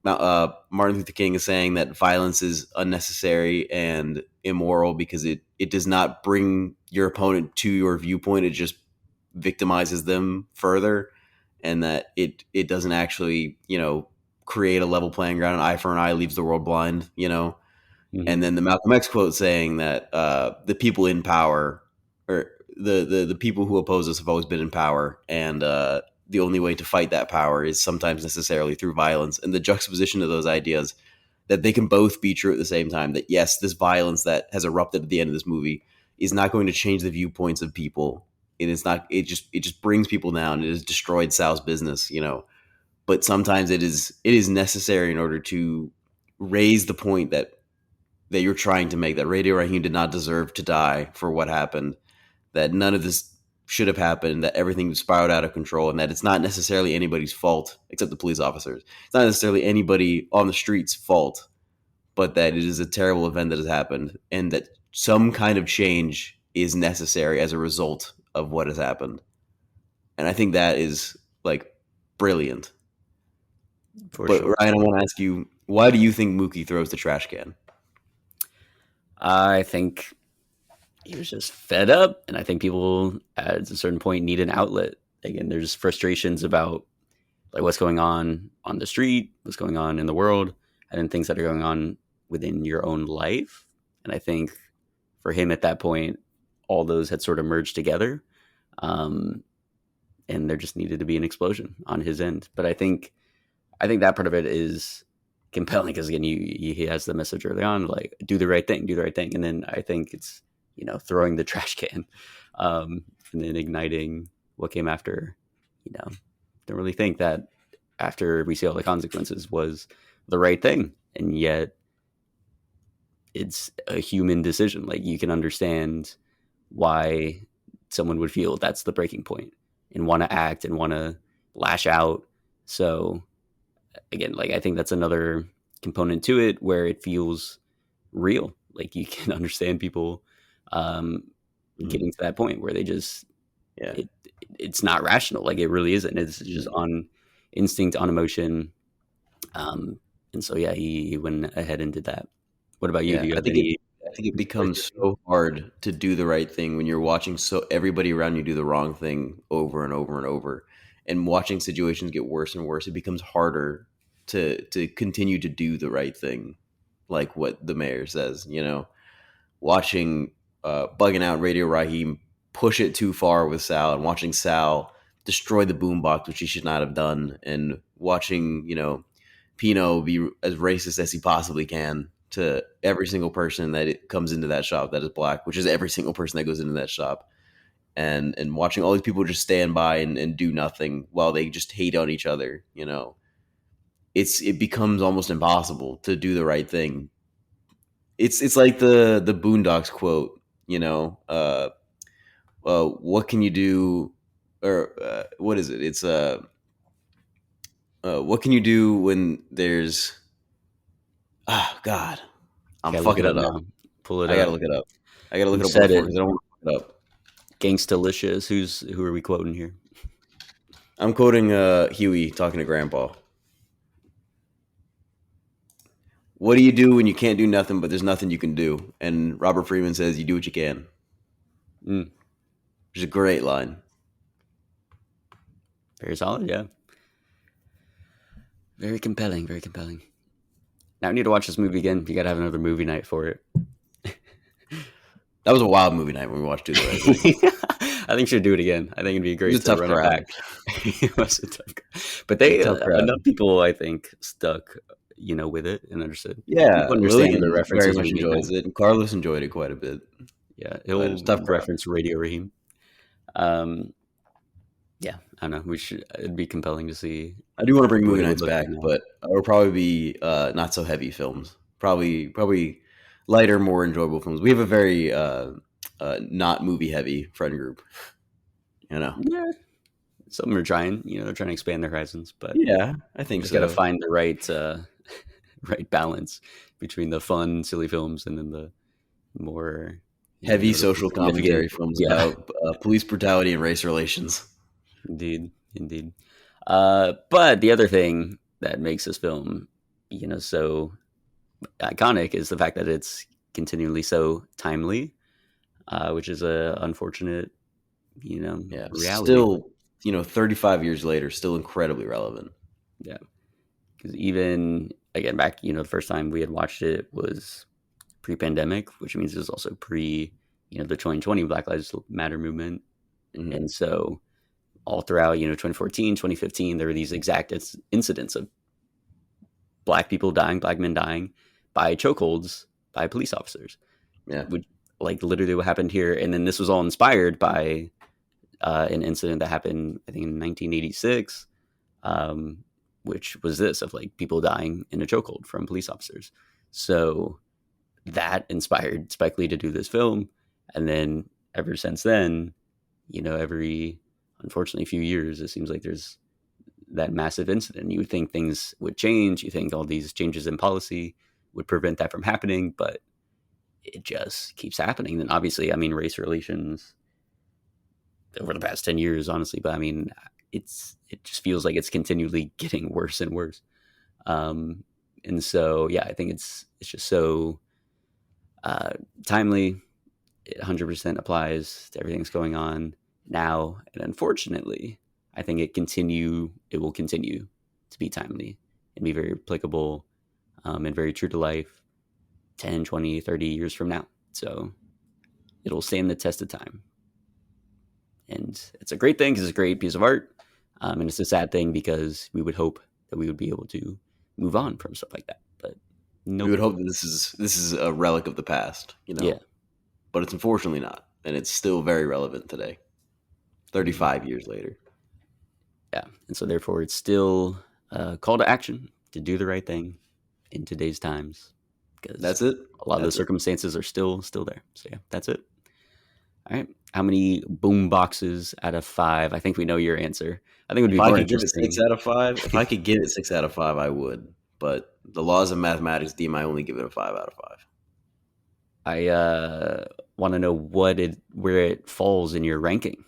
Martin Luther King is saying that violence is unnecessary and immoral because it does not bring your opponent to your viewpoint. It just victimizes them further, and that it doesn't actually create a level playing ground. An eye for an eye leaves the world blind. And Mhm. then the Malcolm X quote saying that the people in power, or the people who oppose us, have always been in power, and the only way to fight that power is sometimes necessarily through violence. And the juxtaposition of those ideas, that they can both be true at the same time. That yes, this violence that has erupted at the end of this movie is not going to change the viewpoints of people. It is not. It just brings people down. It has destroyed Sal's business. But sometimes it is necessary in order to raise the point that you're trying to make, that Radio Raheem did not deserve to die for what happened, that none of this should have happened, that everything spiraled out of control, and that it's not necessarily anybody's fault except the police officers. It's not necessarily anybody on the street's fault, but that it is a terrible event that has happened, and that some kind of change is necessary as a result of what has happened. And I think that is like brilliant. For But sure. Ryan, I want to ask you, why do you think Mookie throws the trash can? I think he was just fed up, and I think people at a certain point need an outlet. Again, there's frustrations about like what's going on the street, what's going on in the world, and then things that are going on within your own life. And I think for him at that point, all those had sort of merged together, um, and there just needed to be an explosion on his end. But I think that part of it is compelling because again, he has the message early on, like do the right thing, and then I think it's throwing the trash can, and then igniting what came after. Don't really think that after we see all the consequences was the right thing, and yet it's a human decision. Like you can understand why someone would feel that's the breaking point and want to act and want to lash out. So again, like I think that's another component to it where it feels real. Like you can understand people um, Mm, getting to that point where they just yeah. it it's not rational. Like it really isn't. It's just Mm. on instinct, on emotion. And so yeah, he went ahead and did that. What about you? Yeah, Do you I have think it any I think it becomes inspiration? so hard to do the right thing when you're watching so everybody around you do the wrong thing over and over and over. And watching situations get worse and worse, it becomes harder to continue to do the right thing, like what the mayor says. Watching bugging out Radio Raheem push it too far with Sal, and watching Sal destroy the boombox, which he should not have done, and watching Pino be as racist as he possibly can to every single person that it comes into that shop that is black, which is every single person that goes into that shop, and watching all these people just stand by and do nothing while they just hate on each other. It becomes almost impossible to do the right thing. It's like the Boondocks quote, what can you do, or what is it? It's what can you do when there's God, I'm Okay, look fucking it up it up. now. Pull it I gotta up. look it up. I gotta look Who it up word said for word it? because I don't want to fuck it up. Gangstalicious. Who are we quoting here? I'm quoting Huey talking to Grandpa. What do you do when you can't do nothing, but there's nothing you can do? And Robert Freeman says, "You do what you can," Mm, which is a great line. very solid, yeah. Very compelling, very compelling. Now I need to watch this movie again. You got to have another movie night for it. That was a wild movie night when we watched Do the Right Thing. I think we should do it again. I think it'd be It great was a to tough run it crowd. back. It was a tough crowd. But It was they a tough crowd. enough people, I think, stuck, with it and understood. Yeah, People understand the Lillian very references much we make now. enjoys it, and Carlos enjoyed it quite a bit. Yeah, But it was he'll a tough crowd. reference Radio Raheem. Um, yeah, I don't know. We should. It'd be compelling to see. I do want to bring the way movie it would nights look back, right now. but it'll probably be not so heavy films. Probably lighter, more enjoyable films. We have a very not movie heavy friend group. You know. Yeah, some are trying. They're trying to expand their horizons, but Yeah, I you think just got to so. find the right right balance between the fun, silly films and then the more Heavy the social significant. commentary films Yeah, about police brutality and race relations. indeed, indeed. But the other thing that makes this film, so iconic is the fact that it's continually so timely, which is a unfortunate, Yeah, reality. still 35 years later, still incredibly relevant. Yeah, because even again back, the first time we had watched it was pre-pandemic, which means it was also pre, the 2020 Black Lives Matter movement, Mhm. and so all throughout, 2014, 2015, there were these exact incidents of black people dying, black men dying by chokeholds by police officers, Yeah, which like literally what happened here. And then this was all inspired by an incident that happened, I think, in 1986, which was this of like people dying in a chokehold from police officers. So that inspired Spike Lee to do this film. And then ever since then, every unfortunately few years, it seems like there's that massive incident. You would think things would change. You think all these changes in policy would prevent that from happening, but it just keeps happening. Then obviously, I mean, race relations over the past 10 years, honestly, but I mean, it just feels like it's continually getting worse and worse. And so, yeah, I think it's just so timely. It 100% applies to everything that's going on now. And unfortunately, I think it will continue to be timely and be very applicable and very true to life 10, 20, 30 years from now. So it'll stand the test of time. And it's a great thing because it's a great piece of art. And it's a sad thing because we would hope that we would be able to move on from stuff like that. But we would nope. hope that this is a relic of the past, Yeah. but it's unfortunately not, and it's still very relevant today, 35 years later. Yeah. And so therefore it's still a call to action to do the right thing in today's times. Because That's it. a lot of the That's it. circumstances are still there. So yeah, that's it. All right. How many boom boxes out of 5? I think we know your answer. I think it would be If I more could give it interesting. 6 out of 5, if I could give it 6 out of 5, I would. But the laws of mathematics deem I only give it a 5 out of 5. I want to know where it falls in your ranking.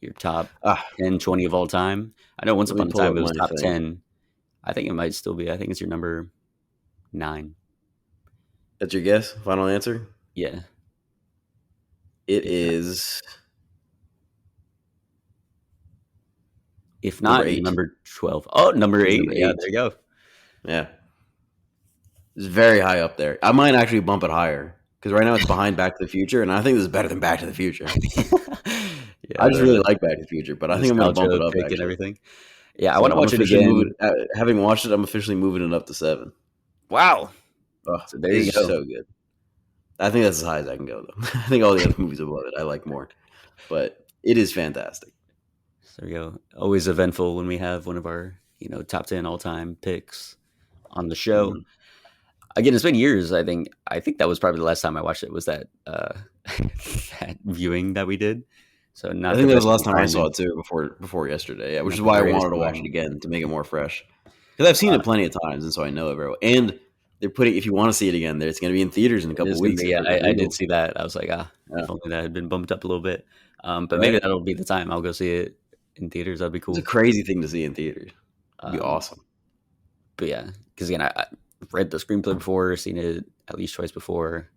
Your top Ah, 10, 20 of all time. I know once let me upon a pull time up it was my top thing. 10. I think it might still be. I think it's your number 9. That's your guess? Final answer? Yeah. It If not, is if number not, 8. number 12. Oh, number It's 8. number Yeah, 8. there you go. Yeah. It's very high up there. I might actually bump it higher because right now it's behind Back to the Future, and I think this is better than Back to the Future. Yeah, I I just don't really know. like Back to the Future, but I think I'm going to bump it Nostalgia up pick and actually. everything. Yeah, I want So to I'm watch it officially again. having watched it, I'm officially moving it up to 7. Wow. Oh, So there you it's go. so good. I think that's as high as I can go, though. I think all the other movies above it I like more, but it is fantastic. So there you go. Always eventful when we have one of our, top 10 all-time picks on the show. Mhm. Again, it's been years. I think that was probably the last time I watched it. Was that that viewing that we did? So I not think the that was the best last time I saw environment, it too, before yesterday. Yeah, which not is the why I greatest wanted to watch it environment. again to make it more fresh. Because I've seen it plenty of times, and so I know it very well. And they're putting. If you want to see it again, there it's going to be in theaters in a It couple is gonna weeks be. if Yeah, they're I did legal. see that. I was like, Yeah, if only that had been bumped up a little bit. But maybe right. that'll be the time. I'll go see it in theaters. That'd be It's a cool. crazy thing to see in theaters. It'd be Um, awesome. but yeah, because again, I've read the screenplay before, seen it at least twice before.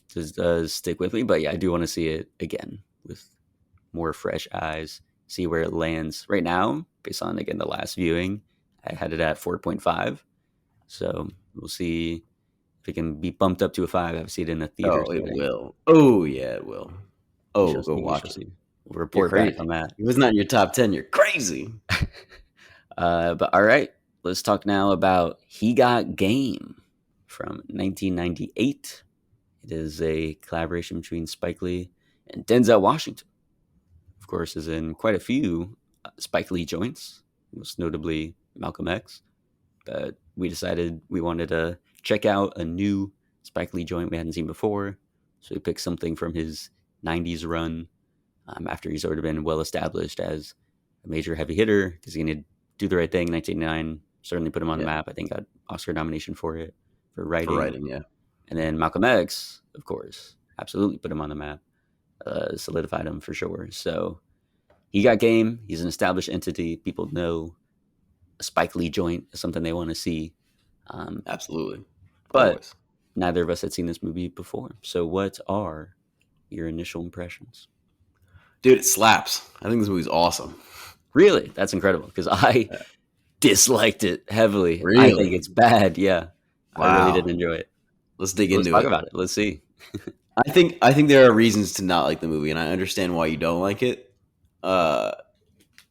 Just does stick with me. But yeah, I do want to see it again with more fresh eyes, see where it lands. Right now, based on again the last viewing, I had it at 4.5. So we'll see if it can be bumped up to a 5. I've seen it in a theater Oh, it setting. will. Oh yeah, it will. We Oh, shall go see. We shall watch it. see. We'll You're report back crazy. on that. If it's not in your top 10, you're crazy. But all right, let's talk now about He Got Game from 1998. It is a collaboration between Spike Lee and Denzel Washington. Of course, is in quite a few Spike Lee joints, most notably Malcolm X. But we decided we wanted to check out a new Spike Lee joint we hadn't seen before. So we picked something from his 90s run after he's already been well established as a major heavy hitter because he did Do the Right Thing in 1989, certainly put him on the Yeah, map. I think got Oscar nomination for it for for writing. writing. Yeah, And then Malcolm X, of course, absolutely put him on the map, solidified him for sure. So He Got Game. He's an established entity. People know a Spike Lee joint is something they want to see. Um, absolutely. but Always. neither of us had seen this movie before. So what are your initial impressions? Dude, it slaps. I think this movie's awesome. Really? That's incredible because I Yeah. disliked it heavily. I think Really? it's bad. Yeah. I really didn't Wow. enjoy it. Let's dig Let's into talk it. about it. Let's see. I think there are reasons to not like the movie, and I understand why you don't like it. Uh,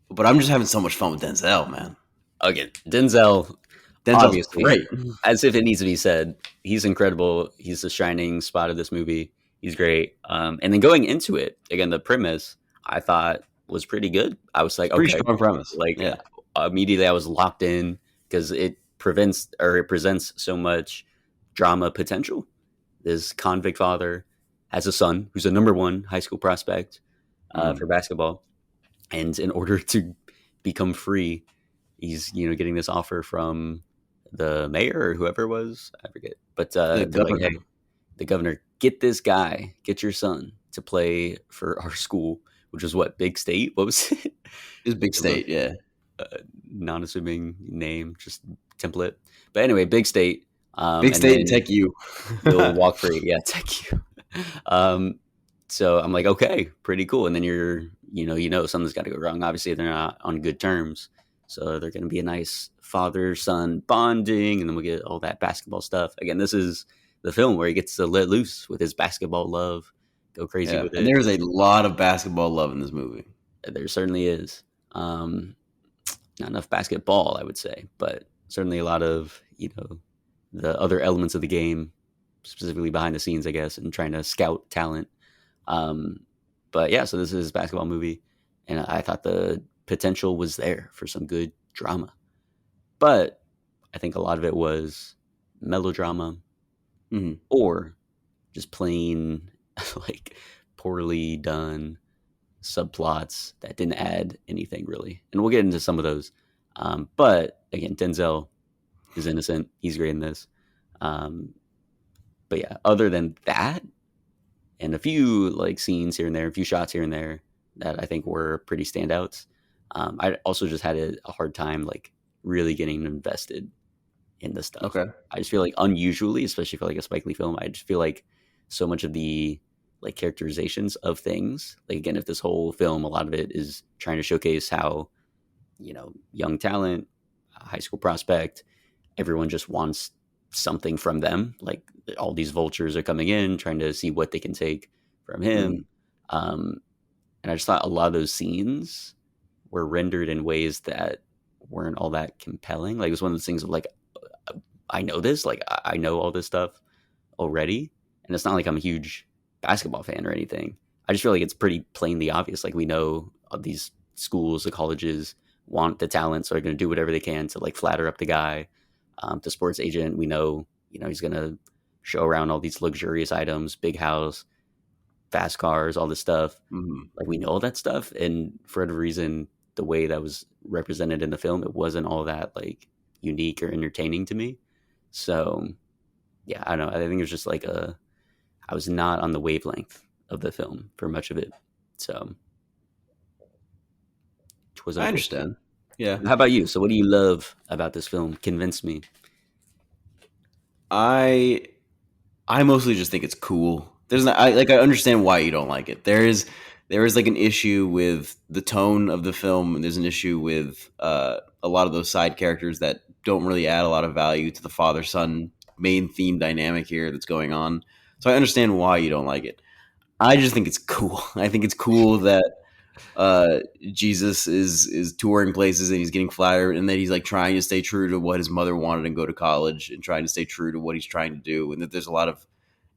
but I'm just having so much fun with Denzel, man. Again, Denzel, Denzel's obviously, great. as if it needs to be said, he's incredible. He's the shining spot of this movie. He's great. And then going into it, again, the premise I thought was pretty good. I was like, Pretty okay, strong premise. like Yeah. immediately I was locked in because it presents so much drama potential. This convict father has a son who's a number one high school prospect for Mm. basketball, and in order to become free, he's getting this offer from the mayor or whoever it was, I forget, but The they're like, governor hey, the governor, get this guy, get your son to play for our school, which is what, Big State? What was it? is big The state. Yeah. non-assuming name, just template. But anyway, Big State, Big and state and then tech you. you'll walk free. Yeah, thank you. Um, so I'm like, okay, pretty cool. And then something's got to go wrong. Obviously, they're not on good terms, so they're going to be a nice father-son bonding, and then we'll get all that basketball stuff. Again, this is the film where he gets to let loose with his basketball love, go crazy Yeah. with And it. there's a lot of basketball love in this movie. There certainly is. Not enough basketball, I would say, but certainly a lot of the other elements of the game, specifically behind the scenes, I guess, and trying to scout talent. Um, but yeah, so this is a basketball movie, and I thought the potential was there for some good drama, but I think a lot of it was melodrama Mhm. or just plain like poorly done subplots that didn't add anything really. And we'll get into some of those. But again, Denzel is innocent. He's great in this. Um, but yeah, other than that, and a few like scenes here and there, a few shots here and there that I think were pretty standouts. I also just had a hard time like really getting invested in this stuff. Okay. I just feel like unusually, especially for like a Spike Lee film, I just feel like so much of the like characterizations of things, like again, if this whole film, a lot of it is trying to showcase how young talent, high school prospect, everyone just wants something from them. Like all these vultures are coming in, trying to see what they can take from Mhm. him. Um, and I just thought a lot of those scenes were rendered in ways that weren't all that compelling. Like it was one of those things of like, I know this, like I know all this stuff already, and it's not like I'm a huge basketball fan or anything. I just feel like it's pretty plainly obvious. Like we know these schools, the colleges want the talent, so they're going to do whatever they can to like flatter up the guy. The sports agent, we know, he's going to show around all these luxurious items, big house, fast cars, all this stuff. Mhm. Like we know all that stuff, and for whatever reason, the way that was represented in the film, it wasn't all that like unique or entertaining to me. So yeah, I don't know. I think it was just like a I was not on the wavelength of the film for much of it, so which was I unfortunate. understand. Yeah. How about you? So what do you love about this film? Convince me. I I mostly just think it's cool. There's not, I understand why you don't like it. There is like an issue with the tone of the film, and there's an issue with a lot of those side characters that don't really add a lot of value to the father son main theme dynamic here that's going on. So I understand why you don't like it. I just think it's cool. I think it's cool that Jesus is touring places and he's getting flattered, and that he's like trying to stay true to what his mother wanted and go to college, and trying to stay true to what he's trying to do, and that there's a lot of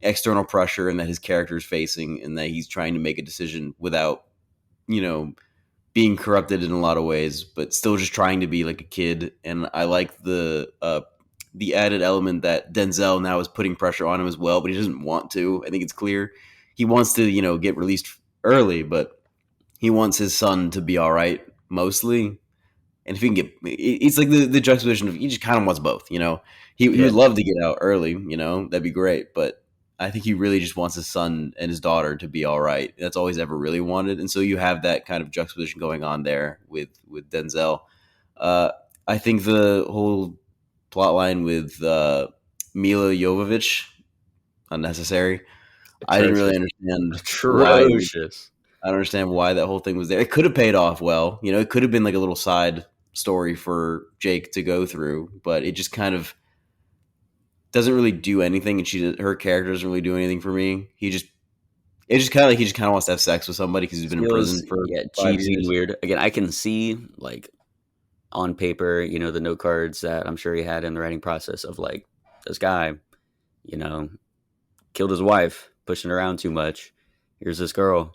external pressure and that his character is facing, and that he's trying to make a decision without, you know, being corrupted in a lot of ways, but still just trying to be like a kid. And I like the added element that Denzel now is putting pressure on him as well, but he doesn't want to. I think it's clear he wants to, get released early, but he wants his son to be all right mostly. And if he can get, it's like the juxtaposition of he just kind of wants both. He Yeah, would love to get out early. That'd be great. But I think he really just wants his son and his daughter to be all right. That's all he's ever really wanted. And so you have that kind of juxtaposition going on there with Denzel. Uh, I think the whole plot line with Mila Jovovich unnecessary. I didn't really atrocious, understand why atrocious. I don't understand why that whole thing was there. It could have paid off well. It could have been like a little side story for Jake to go through, but it just kind of doesn't really do anything. And her character doesn't really do anything for me. It's just kind of like he just kind of wants to have sex with somebody because he's been in Feels prison for yeah, 5 cheesy and years. weird. Again, I can see like on paper, the note cards that I'm sure he had in the writing process of like this guy, you know, killed his wife, pushing around too much. Here's this girl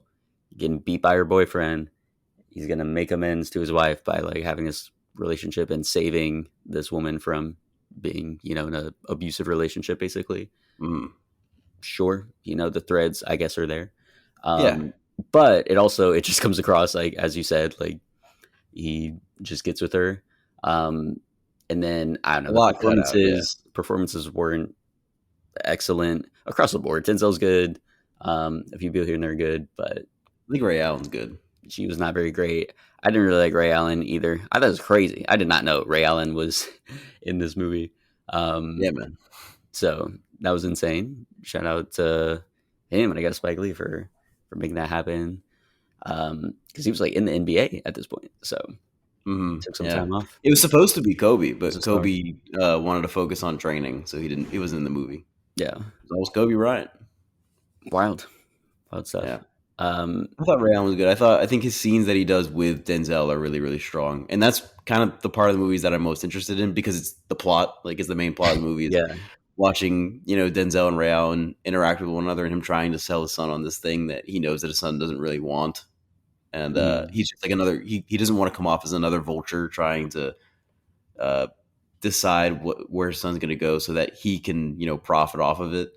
getting beat by her boyfriend. He's gonna make amends to his wife by like having this relationship and saving this woman from being, in an abusive relationship, basically. Mm. Sure, the threads I guess are there. Yeah, Um, but it just comes across like as you said, like he just gets with her. Um, and then I don't know, a the lot cut out. Yeah, performances weren't excellent across the board. Denzel's good. A few people here and there are good, but I think Ray Allen's good. she was not very great. I didn't really like Ray Allen either. I thought it was crazy. I did not know Ray Allen was in this movie. Yeah, man. So that was insane. Shout out to him and I guess Spike Lee for making that happen. Because he was like in the NBA at this point, so took some Yeah, time off. it was supposed to be Kobe, Was but a star. Kobe wanted to focus on training, so he didn't. He wasn't in the movie. Yeah, It was almost Kobe Bryant. wild, wild stuff. Yeah. Um, I thought Ray Allen was good. I think his scenes that he does with Denzel are really, really strong, and that's kind of the part of the movies that I'm most interested in because it's the plot, like it's the main plot of the movie. Is yeah, watching Denzel and Ray Allen interact with one another, and him trying to sell his son on this thing that he knows that his son doesn't really want, and mm, he's just like another. He doesn't want to come off as another vulture trying to uh, decide where his son's going to go so that he can profit off of it.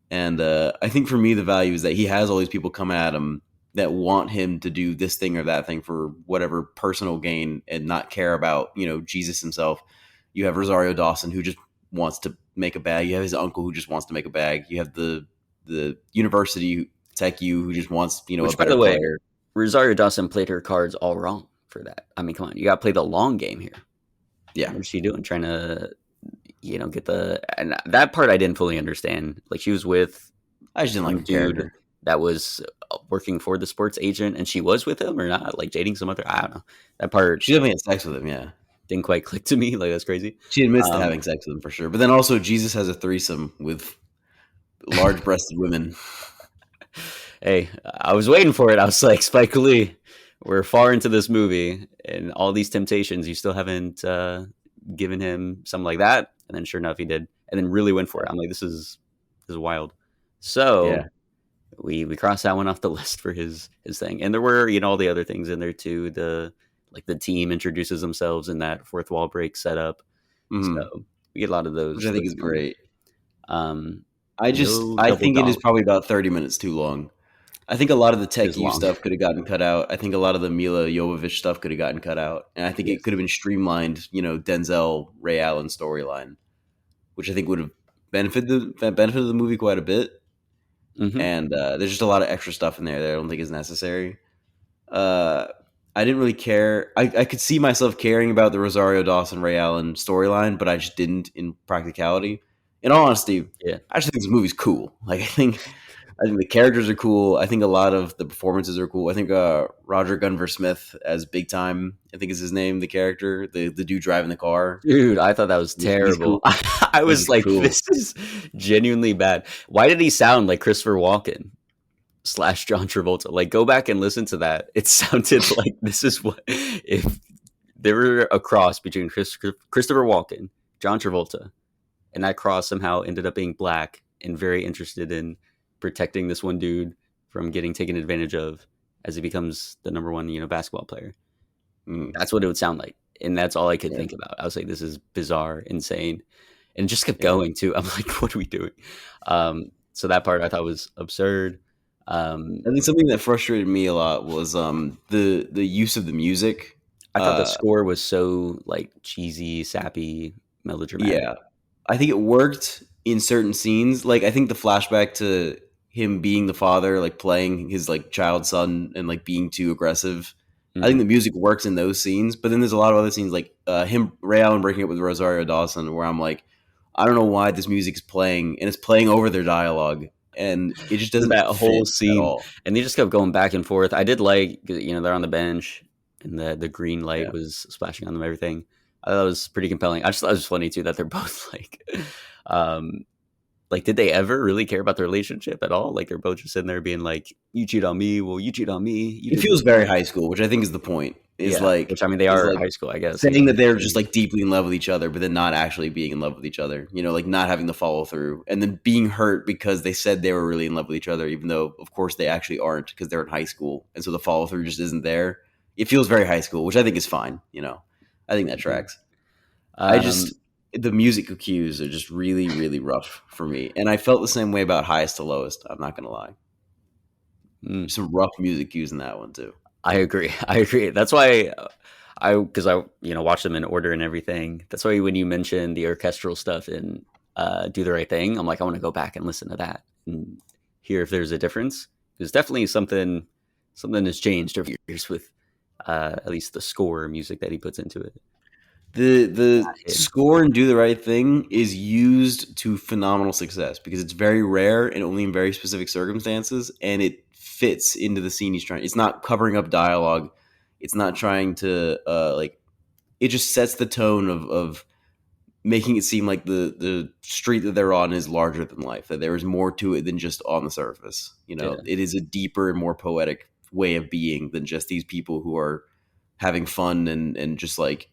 And I think for me, the value is that he has all these people come at him that want him to do this thing or that thing for whatever personal gain and not care about, Jesus himself. You have Rosario Dawson who just wants to make a bag. You have his uncle who just wants to make a bag. You have the university tech you who just wants, a which by better the way, player. Rosario Dawson played her cards all wrong for that. I mean, come on, you got to play the long game here. Yeah. What's she doing? Trying to, get and that part I didn't fully understand. Like she was with I just didn't like some her dude character. that was working for the sports agent, and she was with him or not, like dating some other. I don't know. That part She definitely had sex with him. Yeah. didn't quite click to me. Like that's crazy. She admits to Um, having sex with him for sure. But then also Jesus has a threesome with large breasted women. hey, I was waiting for it. I was like, Spike Lee, we're far into this movie, and all these temptations, you still haven't given him something like that. And then, sure enough, he did, and then really went for it. I'm like, this is wild. So Yeah. we crossed that one off the list for his thing, and there were all the other things in there too. The team introduces themselves in that fourth wall break setup, Mhm. so we get a lot of Which those I think those is moments. great. Um, I no I double think it is dog probably about 30 minutes too long. I think a lot of the Tech is U long. stuff could have gotten cut out. I think a lot of the Mila Jovovich stuff could have gotten cut out. And I think it Yes. could have been streamlined, Denzel Ray Allen storyline. which I think would have benefited the movie quite a bit. Hmm. And there's just a lot of extra stuff in there that I don't think is necessary. Uh, I didn't really care. I could see myself caring about the Rosario Dawson Ray Allen storyline, but I just didn't in practicality. In all honesty, Yeah. I just think this movie's cool. Like I think the characters are cool. I think a lot of the performances are cool. I think Roger Gunver Smith as Big Time, I think is his name, the character, the dude driving the car. Dude, I thought that was I think he's terrible. cool. I I think was he's like, cool. this is genuinely bad. Why did he sound like Christopher Walken slash John Travolta? Like, go back and listen to that. It sounded like this is what if there were a cross between Christopher Walken, John Travolta, and that cross somehow ended up being black and very interested in protecting this one dude from getting taken advantage of as he becomes the number one, basketball player. Mm, That's what it would sound like. And that's all I could yeah, think about. I was like, this is bizarre, insane. And it just kept yeah. going too. I'm like, what are we doing? So that part I thought was absurd. I think something that frustrated me a lot was the use of the music. I thought the Uh, score was so like cheesy, sappy, melodramatic. yeah, I think it worked in certain scenes. Like I think the flashback to him being the father, like playing his like child son and like being too aggressive. I think Hmm. the music works in those scenes, but then there's a lot of other scenes like him Ray Allen breaking up with Rosario Dawson, where I'm like, I don't know why this music is playing and it's playing over their dialogue, and it just doesn't That whole fit at scene, all. and they just kept going back and forth. I did like, they're on the bench, and the green light Yeah. was splashing on them. Everything. I thought it was pretty compelling. I just thought it was funny too that they're both um, like, did they ever really care about the relationship at all? Like, they're both just sitting there being like, "You cheat on me, well, you cheat on me, you It did this." feels very high school, which I think is the point. Yeah, which I mean, they Is are like high school, I guess. saying that they're just like deeply in love with each other, but then not actually being in love with each other. You know, like not having the follow through, and then being hurt because they said they were really in love with each other, even though of course they actually aren't because they're in high school, and so the follow through just isn't there. It feels very high school, which I think is fine. You know, I think that Mhm. tracks. I just Um, the music cues are just really really rough for me, and I felt the same way about Highest to Lowest. I'm not gonna lie, mm, there's some rough music cues in that one too. I agree. I agree. That's why because I watch them in order and everything. That's why when you mention the orchestral stuff in Do the Right Thing, I'm like, I want to go back and listen to that and hear if there's a difference. There's definitely something has changed over years with at least the score music that he puts into it. The And, score and Do the Right Thing is used to phenomenal success because it's very rare and only in very specific circumstances, and it fits into the scene he's trying. It's not covering up dialogue. It's not trying to like. It just sets the tone of making it seem like the street that they're on is larger than life. That there is more to it than just on the surface. You know, yeah, it is a deeper and more poetic way of being than just these people who are having fun and just like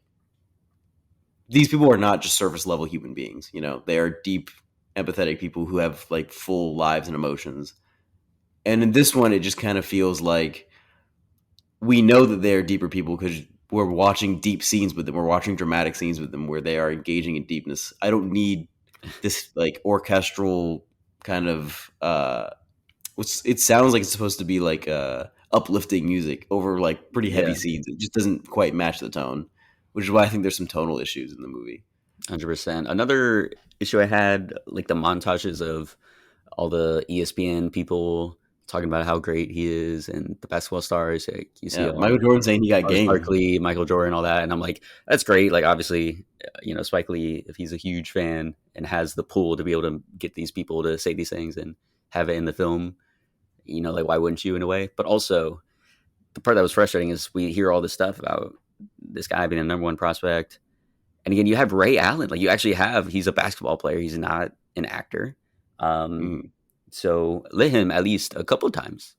these people are not just surface level human beings. You know, they are deep, empathetic people who have like full lives and emotions. And in this one, it just kind of feels like we know that they are deeper people because we're watching deep scenes with them. We're watching dramatic scenes with them where they are engaging in deepness. I don't need this like orchestral kind of it sounds like it's supposed to be like uplifting music over like pretty heavy yeah, scenes. It just doesn't quite match the tone, which is why I think there's some tonal issues in the movie. 100%. Another issue I had, like the montages of all the ESPN people talking about how great he is and the basketball stars. Like, you see Yeah, Michael Jordan saying he got Charles game. Barkley, Michael Jordan, all that, and I'm like, that's great. Like, obviously, Spike Lee, if he's a huge fan and has the pull to be able to get these people to say these things and have it in the film, like, why wouldn't you in a way? But also, the part that was frustrating is we hear all this stuff about this guy being a number one prospect, and again, you have Ray Allen. Like, you actually have he's a basketball player. He's not an actor. Um, Mm. so let him at least a couple of times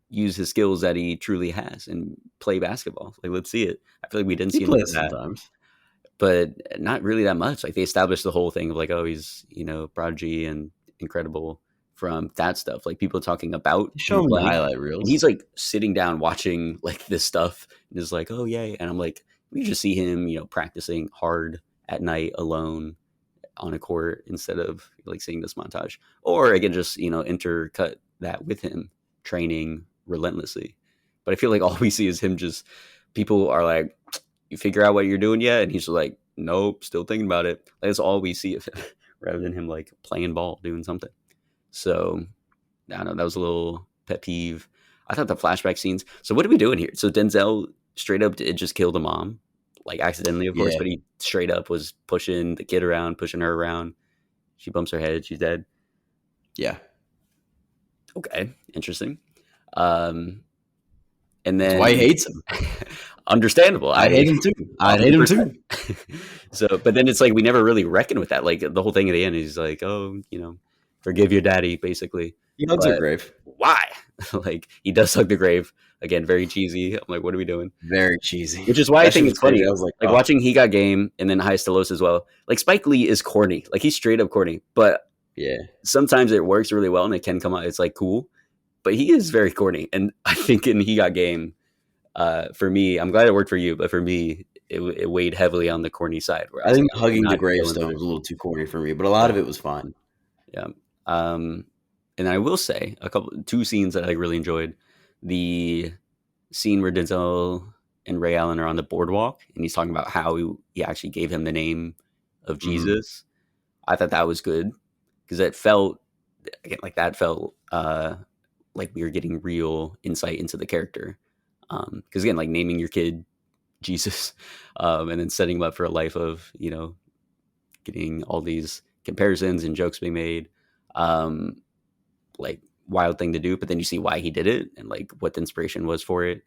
use his skills that he truly has and play basketball. Like, let's see it. I feel like we didn't He see enough plays of that, sometimes. but not really that much. Like, they established the whole thing of like, oh, he's prodigy and incredible from that stuff. Like, people talking about Show him him in the playing, highlight and reels. he's like sitting down watching like this stuff and is like, oh yeah, and I'm like, we just see him, practicing hard at night alone on a court instead of like seeing this montage, or again just intercut that with him training relentlessly. But I feel like all we see is him just people are like, you figure out what you're doing yet, and he's just like, nope, still thinking about it. Like, that's all we see of him. rather than him like playing ball, doing something. So I don't know. That was a little pet peeve. I thought the flashback scenes. So what are we doing here? So Denzel straight up did just kill the mom, like accidentally, of course, Yeah, but he straight up was pushing the kid around, pushing her around. She bumps her head. She's dead. yeah. Okay, interesting. Um, and That's why he then hates him. understandable. I'd I hate him too. I'd hate him 100%. too. So, but then it's like we never really reckon with that. Like the whole thing at the end is like, oh, forgive your daddy, basically. He hugs her But grave. why? Like he does hug the grave again, very cheesy. I'm like, what are we doing? Very cheesy. Which is why I That shit think was it's crazy. funny. I was like, Like oh, watching He Got Game and then High Stelos as well. Like Spike Lee is corny. Like he's straight up corny. But yeah. sometimes it works really well and it can come out. It's like cool. But he is very corny. And I think in He Got Game, for me, I'm glad it worked for you, but for me, it weighed heavily on the corny side. Where I I was think like, you're hugging the not killing the gravestone was a person. little too corny for me, but a lot Yeah, of it was fine. yeah. Um, and I will say two scenes that I really enjoyed. The scene where Denzel and Ray Allen are on the boardwalk, and he's talking about how he actually gave him the name of Hmm. Jesus. I thought that was good because it felt again like that felt like we were getting real insight into the character. Because again, like naming your kid Jesus, and then setting him up for a life of getting all these comparisons and jokes being made, um, like wild thing to do. But then you see why he did it and like what the inspiration was for it.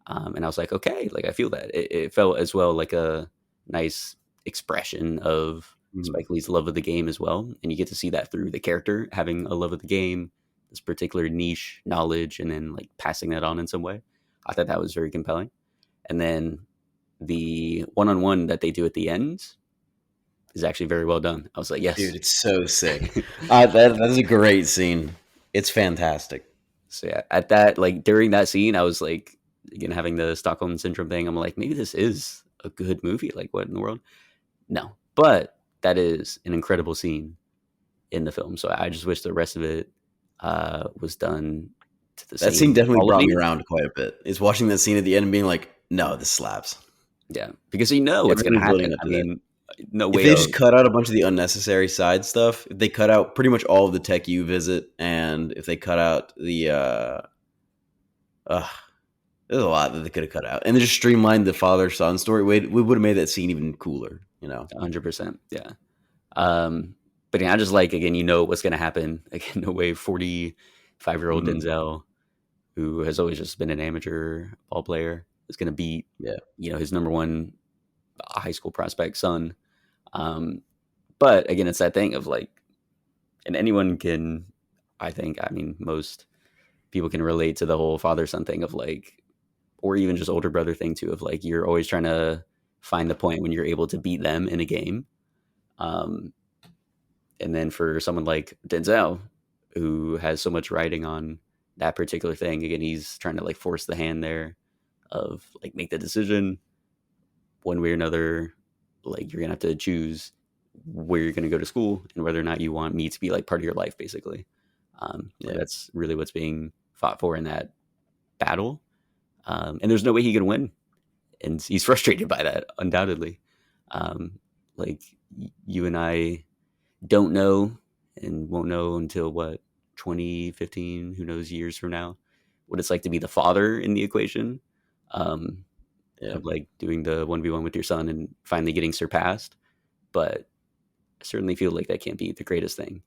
And I was like, okay, like I feel that it felt as well like a nice expression of Hmm. Spike Lee's love of the game as well, and you get to see that through the character having a love of the game, this particular niche knowledge, and then like passing that on in some way. I thought that was very compelling. And then the one-on-one that they do at the end is actually very well done. I was like, Dude, yes. it's so sick. That is a great scene. It's fantastic. So yeah, at that like during that scene, I was like again having the Stockholm syndrome thing. I'm like, maybe this is a good movie. Like, what in the world? No, but that is an incredible scene in the film. So I just wish the rest of it was done to the That scene same definitely brought me quality. around quite a bit. Is watching that scene at the end and being like, no, this slaps. Yeah, because you know what's going to Everything's building happen. up I to that. mean, no If way they of just cut out a bunch of the unnecessary side stuff, if they cut out pretty much all of the Tech U visit, and if they cut out the uh there's a lot that they could have cut out, and they just streamlined the father son story. We would have made that scene even cooler, you know? 100%. Yeah. Um, but yeah, I just like again, what's going to happen. Again, no way, 45-year-old Hmm. Denzel, who has always just been an amateur ball player, is going to beat Yeah, his number one high school prospect son. Um, but again, it's that thing of like, and anyone can, I mean, most people can relate to the whole father son thing of like, or even just older brother thing too, of like, you're always trying to find the point when you're able to beat them in a game. Um, and then for someone like Denzel, who has so much writing on that particular thing, again, he's trying to like force the hand there of like make the decision one way or another. Like you're gonna have to choose where you're gonna go to school and whether or not you want me to be like part of your life, basically. Like yeah. that's really what's being fought for in that battle. And there's no way he can win, and he's frustrated by that, undoubtedly. Um, like you and I don't know and won't know until what 2015, who knows, years from now, what it's like to be the father in the equation, um, Yeah. of like doing the 1v1 with your son and finally getting surpassed. But I certainly feel like that can't be the greatest thing.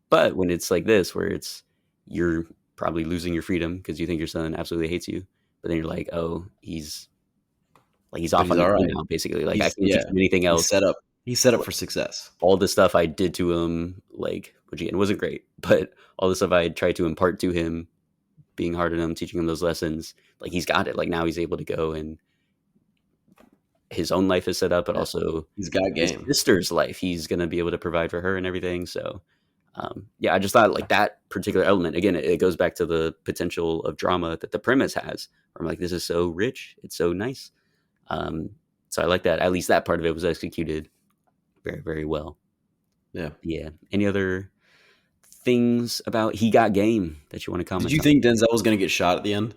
But when it's like this, where it's you're probably losing your freedom because you think your son absolutely hates you, but then you're like, oh, he's But off he's on his all own right. now, basically. Like I He's can't yeah. teach him anything He's else. set up. He's set up for success. All the stuff I did to him, like, which again wasn't great, but all the stuff I tried to impart to him, being hard on him, teaching him those lessons, like he's got it. Like now he's able to go and his own life is set up, but Yeah. also He's got his game. sister's life. He's going to be able to provide for her and everything. So, yeah, I just thought like that particular element, again, it goes back to the potential of drama that the premise has. Where I'm like, this is so rich. It's so nice. Um, so I like that. At least that part of it was executed very, very well. Yeah. Yeah. Any other things about He Got Game that you want to Did comment you on? think Denzel was going to get shot at the end?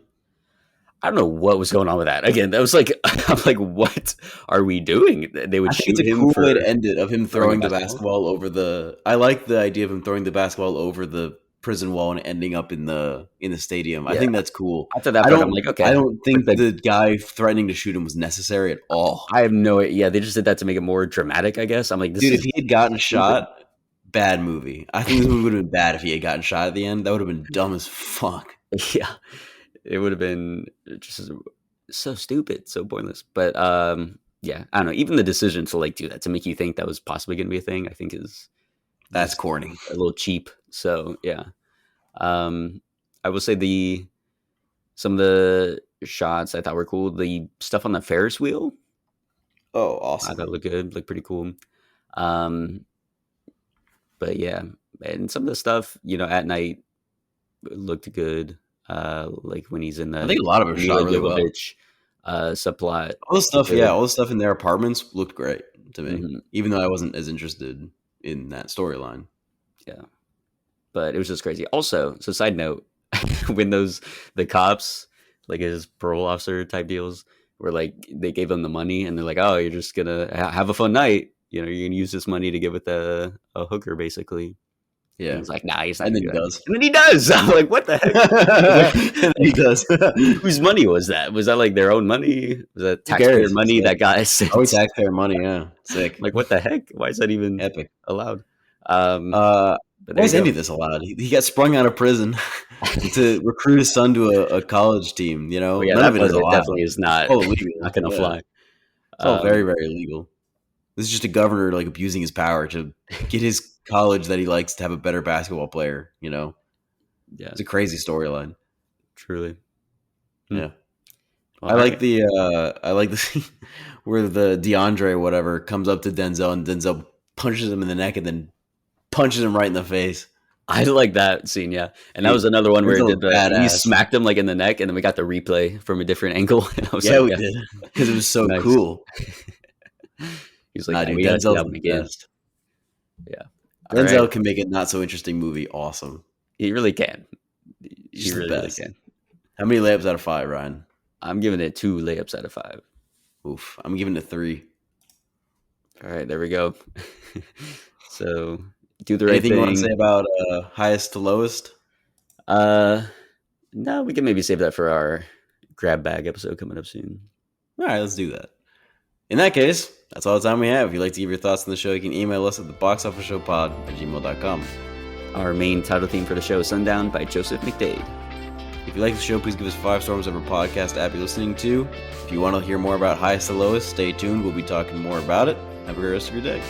I don't know what was going on with that. Again, that was like I'm like, what are we doing? They would I think it's shoot a him cool way for to end it, of him throwing a throwing the basketball. basketball over the. I like the idea of him throwing the basketball over the prison wall and ending up in the stadium. I Yeah. think that's cool. After that I part, I'm don't like, I okay. don't But think the guy threatening to shoot him was necessary at all. I have no, yeah, they just did that to make it more dramatic, I guess. I'm like, this Dude, if is he had gotten stupid. shot, bad movie. I think this movie would have been bad if he had gotten shot at the end. That would have been dumb as fuck. Yeah, it would have been just so stupid, so pointless. But yeah, I don't know. Even the decision to like do that to make you think that was possibly going to be a thing, I think is That's just corny. a little cheap. So yeah, I will say some of the shots I thought were cool. The stuff on the Ferris wheel, Oh, I thought awesome. looked good, looked pretty cool. Um, but yeah, and some of the stuff, at night looked good. Like when he's in I the think a lot of it shot Mila really well. Jovovich subplot. All the stuff, yeah, Good. all the stuff in their apartments looked great to me, Mhm. even though I wasn't as interested in that storyline. Yeah, but it was just crazy. Also, so side note, when the cops, like his parole officer type deals, were like they gave him the money and they're like, oh, you're just gonna have a fun night. You're gonna use this money to give with a hooker, basically. And Yeah, he's like, nah, he's not and gonna then do he that. does. And then he does. I'm like, what the heck? And he does. Whose money was that? Was that like their own money? Was that Who taxpayer cares? money that got Always sent? taxpayer money. Yeah, sick, Like, what the heck? Why is that even epic. allowed? Um, Uh, but why there you is go. any of this allowed? He got sprung out of prison to recruit his son to a college team. You Oh know, yeah, none that of it part is of it allowed. definitely is It's not all not illegal. gonna Yeah, fly. it's all very, Um, very illegal. This is just a governor like abusing his power to get his college that he likes to have a better basketball player. You know, yeah, it's a crazy storyline. truly. Hmm. Yeah. Well, all right. I like the scene where the DeAndre whatever comes up to Denzel and Denzel punches him in the neck and then punches him right in the face. I like that scene, yeah. And that Dude, was another one where it Denzel's did he badass. smacked him like in the neck, and then we got the replay from a different angle. And I was Yeah, like, we yeah, did because it was so nice. cool. He's like, Nah, yeah, dude, we gotta see Denzel's that one the again. best. Yeah. All right. Denzel can make a not so interesting movie awesome. He really can. He's He just the really, really best. can. How many layups out of 5, Ryan? I'm giving it 2 layups out of 5. Oof, I'm giving it 3. All right, there we go. So do the right Anything you want to say thing. about highest to lowest? Uh no, we can maybe save that for our grab bag episode coming up soon. All right, let's do that. In that case, that's all the time we have. If you'd like to give your thoughts on the show, you can email us at theboxofficeshowpod@gmail.com. Our main title theme for the show is Sundown by Joseph McDade. If you like the show, please give us 5 stars over podcast app you're listening to. If you want to hear more about highest to lowest, stay tuned. We'll be talking more about it. Have a great rest of your day.